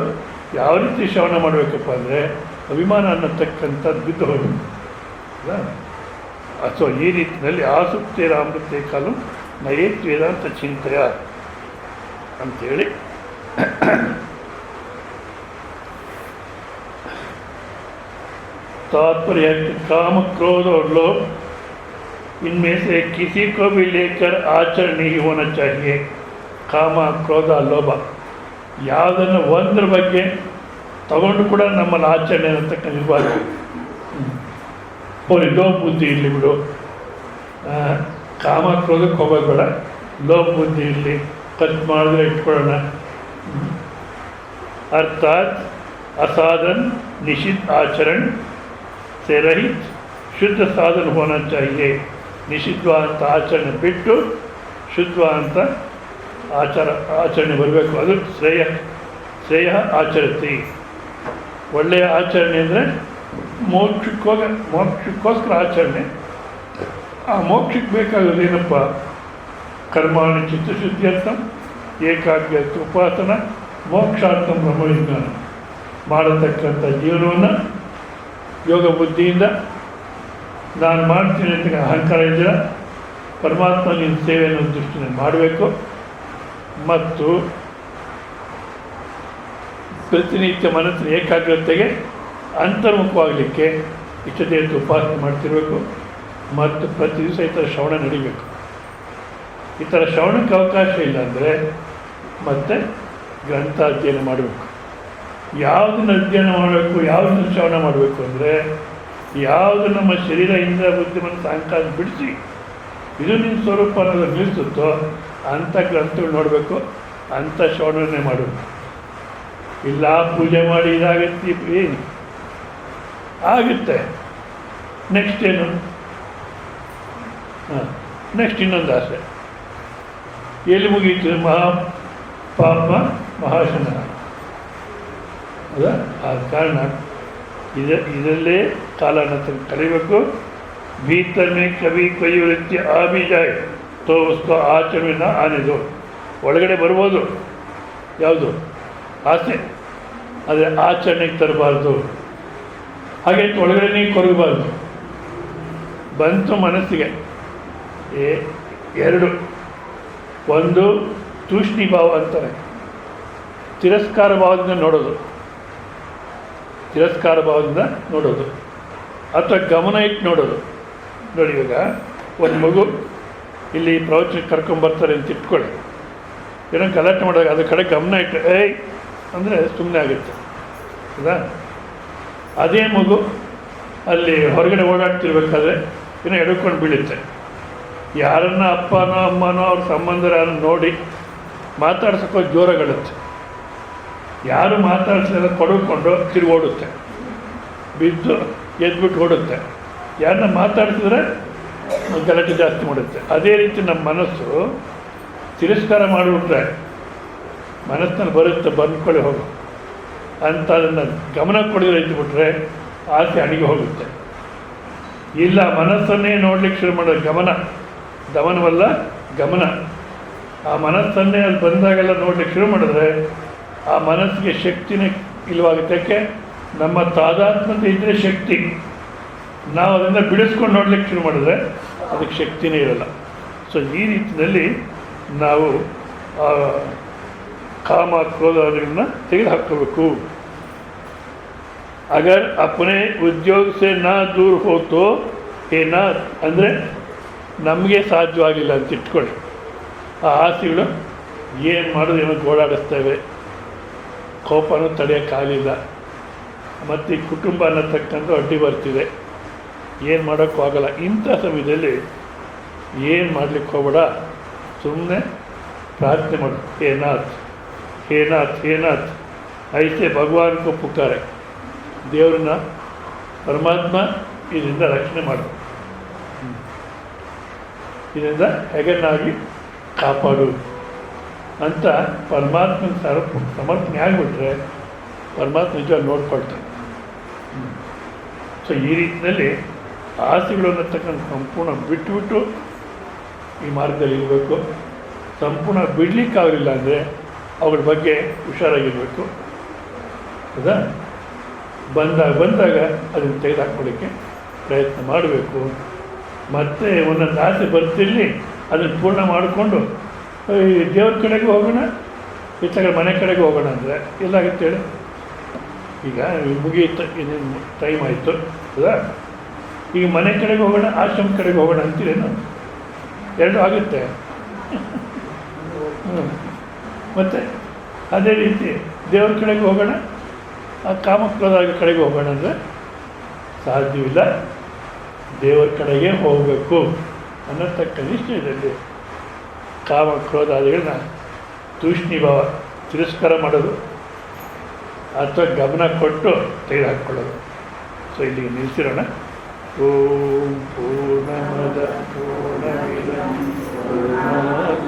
Speaker 1: ಯಾವ ರೀತಿ ಶ್ರವಣ ಮಾಡಬೇಕಪ್ಪ ಅಂದರೆ, ಅಭಿಮಾನ ಅನ್ನತಕ್ಕಂಥದ್ದು ಬಿದ್ದು ಹೋಗಬೇಕು. ಸೊ ಈ ರೀತಿಯಲ್ಲಿ ಆಸುಪ್ತೇರ ಅಮೃತೆ ಕಾಲು ನಯೇತ್ ವೇದಾಂತ ಚಿಂತೆಯ ಅಂಥೇಳಿ तात्पर्य काम क्रोध और लोभ इनमें से किसी को भी लेकर आचरण नहीं होना चाहिए. ಕಾಮ, ಕ್ರೋಧ, ಲೋಭ ಯಾವುದನ್ನು ಒಂದರ ಬಗ್ಗೆ ತಗೊಂಡು ಕೂಡ ನಮ್ಮಲ್ಲಿ ಆಚರಣೆ ಅನ್ನತಕ್ಕ ಇರಬಾರ್ದು. ಹೋಗಿ ಲೋಭ ಬುದ್ಧಿ ಇರಲಿ ಬಿಡು, ಕಾಮ ಕ್ರೋಧಕ್ಕೆ ಹೋಗೋದು ಬೇಡ, ಲೋಭ ಬುದ್ಧಿ ಇರಲಿ, ಖರ್ಚು ಮಾಡಿದ್ರೆ ಇಟ್ಕೊಳ್ಳೋಣ. ಅರ್ಥಾತ್ असाधन निषिद्ध आचरण से रहित शुद्ध साधन होना चाहिए. ನಿಷಿದ್ಧವಾದಂಥ ಆಚರಣೆ ಬಿಟ್ಟು ಶುದ್ಧವಾದಂಥ ಆಚರಣೆ ಬರಬೇಕು. ಅದು ಶ್ರೇಯ ಆಚರತಿ. ಒಳ್ಳೆಯ ಆಚರಣೆ ಅಂದರೆ ಮೋಕ್ಷಕ್ಕೋಸ್ಕರ ಆಚರಣೆ. ಆ ಮೋಕ್ಷಕ್ಕೆ ಬೇಕಾಗೋದೇನಪ್ಪ? ಕರ್ಮಾಣಿ ಚಿತ್ತಶುದ್ಧಿಯರ್ಥಂ ಏಕಾಗ್ರತೆ ಉಪಾಸನ ಮೋಕ್ಷಾರ್ಥಂ ಬ್ರಹ್ಮವಿಜ್ಞಾನ. ಮಾಡತಕ್ಕಂಥ ಜೀವನವನ್ನು ಯೋಗ ಬುದ್ಧಿಯಿಂದ ನಾನು ಮಾಡ್ತೀನಿ ಅಂತ ಅಹಂಕಾರ ಇದ್ದರೆ ಪರಮಾತ್ಮ ನಿನ್ನ ಸೇವೆಯನ್ನು ದೃಷ್ಟಿನ ಮಾಡಬೇಕು. ಮತ್ತು ಪ್ರತಿನಿತ್ಯ ಮನಸ್ಸಿನ ಏಕಾಗ್ರತೆಗೆ ಅಂತರ್ಮುಖವಾಗಲಿಕ್ಕೆ ಇಷ್ಟದೇವತೆ ಉಪಾಸನೆ ಮಾಡ್ತಿರಬೇಕು. ಮತ್ತು ಪ್ರತಿ ದಿವಸ ಈ ಥರ ಶ್ರವಣ ನಡಿಬೇಕು. ಈ ಥರ ಶ್ರವಣಕ್ಕೆ ಅವಕಾಶ ಇಲ್ಲ ಅಂದರೆ ಮತ್ತೆ ಗ್ರಂಥ ಅಧ್ಯಯನ ಮಾಡಬೇಕು. ಯಾವುದನ್ನು ಅಧ್ಯಯನ ಮಾಡಬೇಕು, ಯಾವುದನ್ನು ಶ್ರವಣ ಮಾಡಬೇಕು ಅಂದರೆ, ಯಾವುದು ನಮ್ಮ ಶರೀರ ಇಂದ್ರಿಯ ಬುದ್ಧಿ ಮತ್ತು ಅಹಂಕಾರ ಬಿಡಿಸಿ ಇದು ನಿನ್ನ ಸ್ವರೂಪ ಅನ್ನೋದು ನಿಲ್ಲಿಸುತ್ತೋ ಅಂಥ ಗ್ರಂಥಗಳು ನೋಡಬೇಕು, ಅಂಥ ಶ್ರವಣನೆ ಮಾಡಬೇಕು. ಇಲ್ಲ ಪೂಜೆ ಮಾಡಿ ಇದಾಗತ್ತೆ, ಏನು ಆಗುತ್ತೆ. ನೆಕ್ಸ್ಟ್ ಏನು? ನೆಕ್ಸ್ಟ್ ಇನ್ನೊಂದು ಆಸೆ. ಎಲ್ಲಿ ಮುಗೀತು? ಪಾಪ ಮಹಾಶನ. ಹೌದಾ? ಆದ ಕಾರಣ ಇದರಲ್ಲೇ ಕಾಲನ ಕಲಿಬೇಕು. भीतर में कभी कोई वृत्ति आ भी जाए तो उसको ಆಚರಣೆ ಆನೆ ದೋ. ಒಳಗಡೆ ಬರ್ಬೋದು ಯಾವುದು ಆಸೆ, ಆದರೆ ಆಚರಣೆಗೆ ತರಬಾರ್ದು. ಹಾಗೆ ಒಳಗಡೆ ಕೊರಗಬಾರ್ದು. ಬಂತು ಮನಸ್ಸಿಗೆ ಎರಡು, ಒಂದು ತೂಷ್ಣಿ ಭಾವ ಅಂತಾರೆ, ತಿರಸ್ಕಾರ ಭಾವದಿಂದ ನೋಡೋದು, ತಿರಸ್ಕಾರ ಭಾವದಿಂದ ನೋಡೋದು, ಅಥವಾ ಗಮನ ಇಟ್ಟು ನೋಡೋದು. ನೋಡಿ, ಇವಾಗ ಒಂದು ಮಗು ಇಲ್ಲಿ ಪ್ರವಚನಕ್ಕೆ ಕರ್ಕೊಂಬರ್ತಾರೆ ಅಂತ ಇಟ್ಕೊಳ್ಳಿ, ಏನೋ ಗಲಾಟೆ ಮಾಡೋದು, ಅದ್ರ ಕಡೆ ಗಮನ ಇಟ್ಟು ಏಯ್ ಅಂದರೆ ಸುಮ್ಮನೆ ಆಗುತ್ತೆ. ಹೌದಾ? ಅದೇ ಮಗು ಅಲ್ಲಿ ಹೊರಗಡೆ ಓಡಾಡ್ತಿರ್ಬೇಕಾದ್ರೆ ಏನೋ ಎಡ್ಕೊಂಡು ಬೀಳುತ್ತೆ. ಯಾರನ್ನ ಅಪ್ಪನೋ ಅಮ್ಮನೋ ಅವ್ರ ಸಂಬಂಧರನ್ನು ನೋಡಿ ಮಾತಾಡ್ಸೋಕ್ಕೋ ಜೋರಾಗಳುತ್ತೆ. ಯಾರು ಮಾತಾಡ್ಸಲಿಲ್ಲ ಕೊಡಕೊಂಡು ತಿರುಗಿ ಓಡುತ್ತೆ, ಬಿದ್ದು ಎದ್ಬಿಟ್ಟು ಓಡುತ್ತೆ. ಯಾರನ್ನ ಮಾತಾಡ್ಸಿದ್ರೆ ಗಲಾಟೆ ಜಾಸ್ತಿ ಮಾಡುತ್ತೆ. ಅದೇ ರೀತಿ ನಮ್ಮ ಮನಸ್ಸು ತಿರಸ್ಕಾರ ಮಾಡಿಬಿಟ್ರೆ ಮನಸ್ಸಿನಲ್ಲಿ ಬರುತ್ತೆ, ಬಂದ್ಕೊಳ್ಳಿ ಹೋಗು ಅಂತ ಅದನ್ನು ಗಮನ ಕೊಡದೆ ಇದ್ದುಬಿಟ್ರೆ ಆಸೆ ಅಡಿಗೆ ಹೋಗುತ್ತೆ. ಇಲ್ಲ, ಮನಸ್ಸನ್ನೇ ನೋಡ್ಲಿಕ್ಕೆ ಶುರು ಮಾಡೋದು, ದಮನವಲ್ಲ ಗಮನ. ಆ ಮನಸ್ಸನ್ನೇ ಅಲ್ಲಿ ಬಂದಾಗೆಲ್ಲ ನೋಡ್ಲಿಕ್ಕೆ ಶುರು ಮಾಡಿದ್ರೆ ಆ ಮನಸ್ಸಿಗೆ ಶಕ್ತಿನೇ ಇಲ್ಲವಾಗುತ್ತೆ. ನಮ್ಮ ತಾದಾತ್ಮ್ಯತೆ ಇದ್ದರೆ ಶಕ್ತಿ. ನಾವು ಅದನ್ನು ಬಿಡಿಸ್ಕೊಂಡು ನೋಡ್ಲಿಕ್ಕೆ ಶುರು ಮಾಡಿದ್ರೆ ಅದಕ್ಕೆ ಶಕ್ತಿನೇ ಇರಲ್ಲ. ಸೊ ಈ ರೀತಿಯಲ್ಲಿ ನಾವು ಕಾಮ ಕ್ರೋಧಗಳನ್ನ ತೆಗೆದು ಹಾಕ್ಕೋಬೇಕು. ಅಗರ್ ಅಪನೆ ಉದ್ಯೋಗ ಸೆ ನಾ ದೂರ ಹೋತೋ ಏನಾ ಅಂದರೆ ನಮಗೆ ಸಾಧ್ಯವಾಗಿಲ್ಲ ಅಂತ ಇಟ್ಕೊಳ್ಳಿ. ಆ ಆಸೆಗಳು ಏನು ಮಾಡೋದು ಏನೋ ಗೋಳಾಡಿಸ್ತೇವೆ, ಕೋಪನೂ ತಡೆಯೋಕ್ಕಾಗಲಿಲ್ಲ, ಮತ್ತು ಈ ಕುಟುಂಬ ಅನ್ನತಕ್ಕಂಥ ಅಡ್ಡಿ ಬರ್ತಿದೆ, ಏನು ಮಾಡೋಕ್ಕೂ ಆಗಲ್ಲ. ಇಂಥ ಸಮಯದಲ್ಲಿ ಏನು ಮಾಡಲಿಕ್ಕೆ ಹೋಗಬೇಡ, ಸುಮ್ಮನೆ ಪ್ರಾರ್ಥನೆ ಮಾಡು, ಹೇ ನಾಥ್ ಹೇ ನಾಥ್ ಹೇ ನಾಥ್ ಐಸೆ ಭಗವಾನ್ಗೂ ಪುಕಾರೆ. ದೇವ್ರನ್ನ, ಪರಮಾತ್ಮ ಇದರಿಂದ ರಕ್ಷಣೆ ಮಾಡು, ಇದರಿಂದ ಹೆಗನ್ನಾಗಿ ಕಾಪಾಡು ಅಂತ ಪರಮಾತ್ಮನ ಸಮರ್ಪಣೆ ಆಗಿಬಿಟ್ರೆ ಪರಮಾತ್ಮ ನಿಜವಾಗಿ ನೋಡ್ಕೊಳ್ತಾನೆ. ಸೊ ಈ ರೀತಿಯಲ್ಲಿ ಆಸೆಗಳು ಅನ್ನತಕ್ಕಂಥ ಸಂಪೂರ್ಣ ಬಿಟ್ಟುಬಿಟ್ಟು ಈ ಮಾರ್ಗದಲ್ಲಿ ಇರಬೇಕು. ಸಂಪೂರ್ಣ ಬಿಡಲಿಕ್ಕಾಗಲಿಲ್ಲ ಅಂದರೆ ಅವುಗಳ ಬಗ್ಗೆ ಹುಷಾರಾಗಿರಬೇಕು. ಹೌದಾ? ಬಂದಾಗ ಅದನ್ನು ತೆಗೆದುಹಾಕ್ಕೊಳ್ಳಿಕ್ಕೆ ಪ್ರಯತ್ನ ಮಾಡಬೇಕು. ಮತ್ತು ಒಂದೊಂದು ಆಸೆ ಬರ್ತಿರಲಿ, ಅದನ್ನು ಪೂರ್ಣ ಮಾಡಿಕೊಂಡು ಈ ದೇವ್ರ ಕಡೆಗೆ ಹೋಗೋಣ, ಇತ್ತಾಗ ಮನೆ ಕಡೆಗೆ ಹೋಗೋಣ ಅಂದರೆ ಎಲ್ಲಾಗುತ್ತೆ ಹೇಳಿ. ಈಗ ಮುಗಿಯುತ್ತೆ, ಇನ್ನೇನು ಟೈಮ್ ಆಯಿತು, ಹೌದಾ? ಈಗ ಮನೆ ಕಡೆಗೆ ಹೋಗೋಣ, ಆಶ್ರಮ ಕಡೆಗೆ ಹೋಗೋಣ ಅಂತೀರೇನು? ಎರಡು ಆಗುತ್ತೆ. ಮತ್ತು ಅದೇ ರೀತಿ ದೇವ್ರ ಕಡೆಗೆ ಹೋಗೋಣ, ಆ ಕಾಮಕ್ರೋಧಾದ ಕಡೆಗೆ ಹೋಗೋಣ ಅಂದರೆ ಸಾಧ್ಯವಿಲ್ಲ. ದೇವರ ಕಡೆಗೆ ಹೋಗಬೇಕು ಅನ್ನತಕ್ಕ ನಿಶ್ಚಯದಲ್ಲಿ ಕಾಮಕ್ರೋಧಾದಿಗಳನ್ನ ತೂಷ್ಣಿ ಭಾವ ತಿರಸ್ಕಾರ ಮಾಡೋದು ಅಥವಾ ಗಮನ ಕೊಟ್ಟು ತೆಗೆದುಹಾಕ್ಕೊಳ್ಳೋದು. ಸೊ ಇಲ್ಲಿಗೆ ನಿಲ್ಲಿಸಿರೋಣ. ಓಂ ಪೂರ್ಣಮದ ಪೂರ್ಣಮಿದಂ ಪೂರ್ಣಾತ್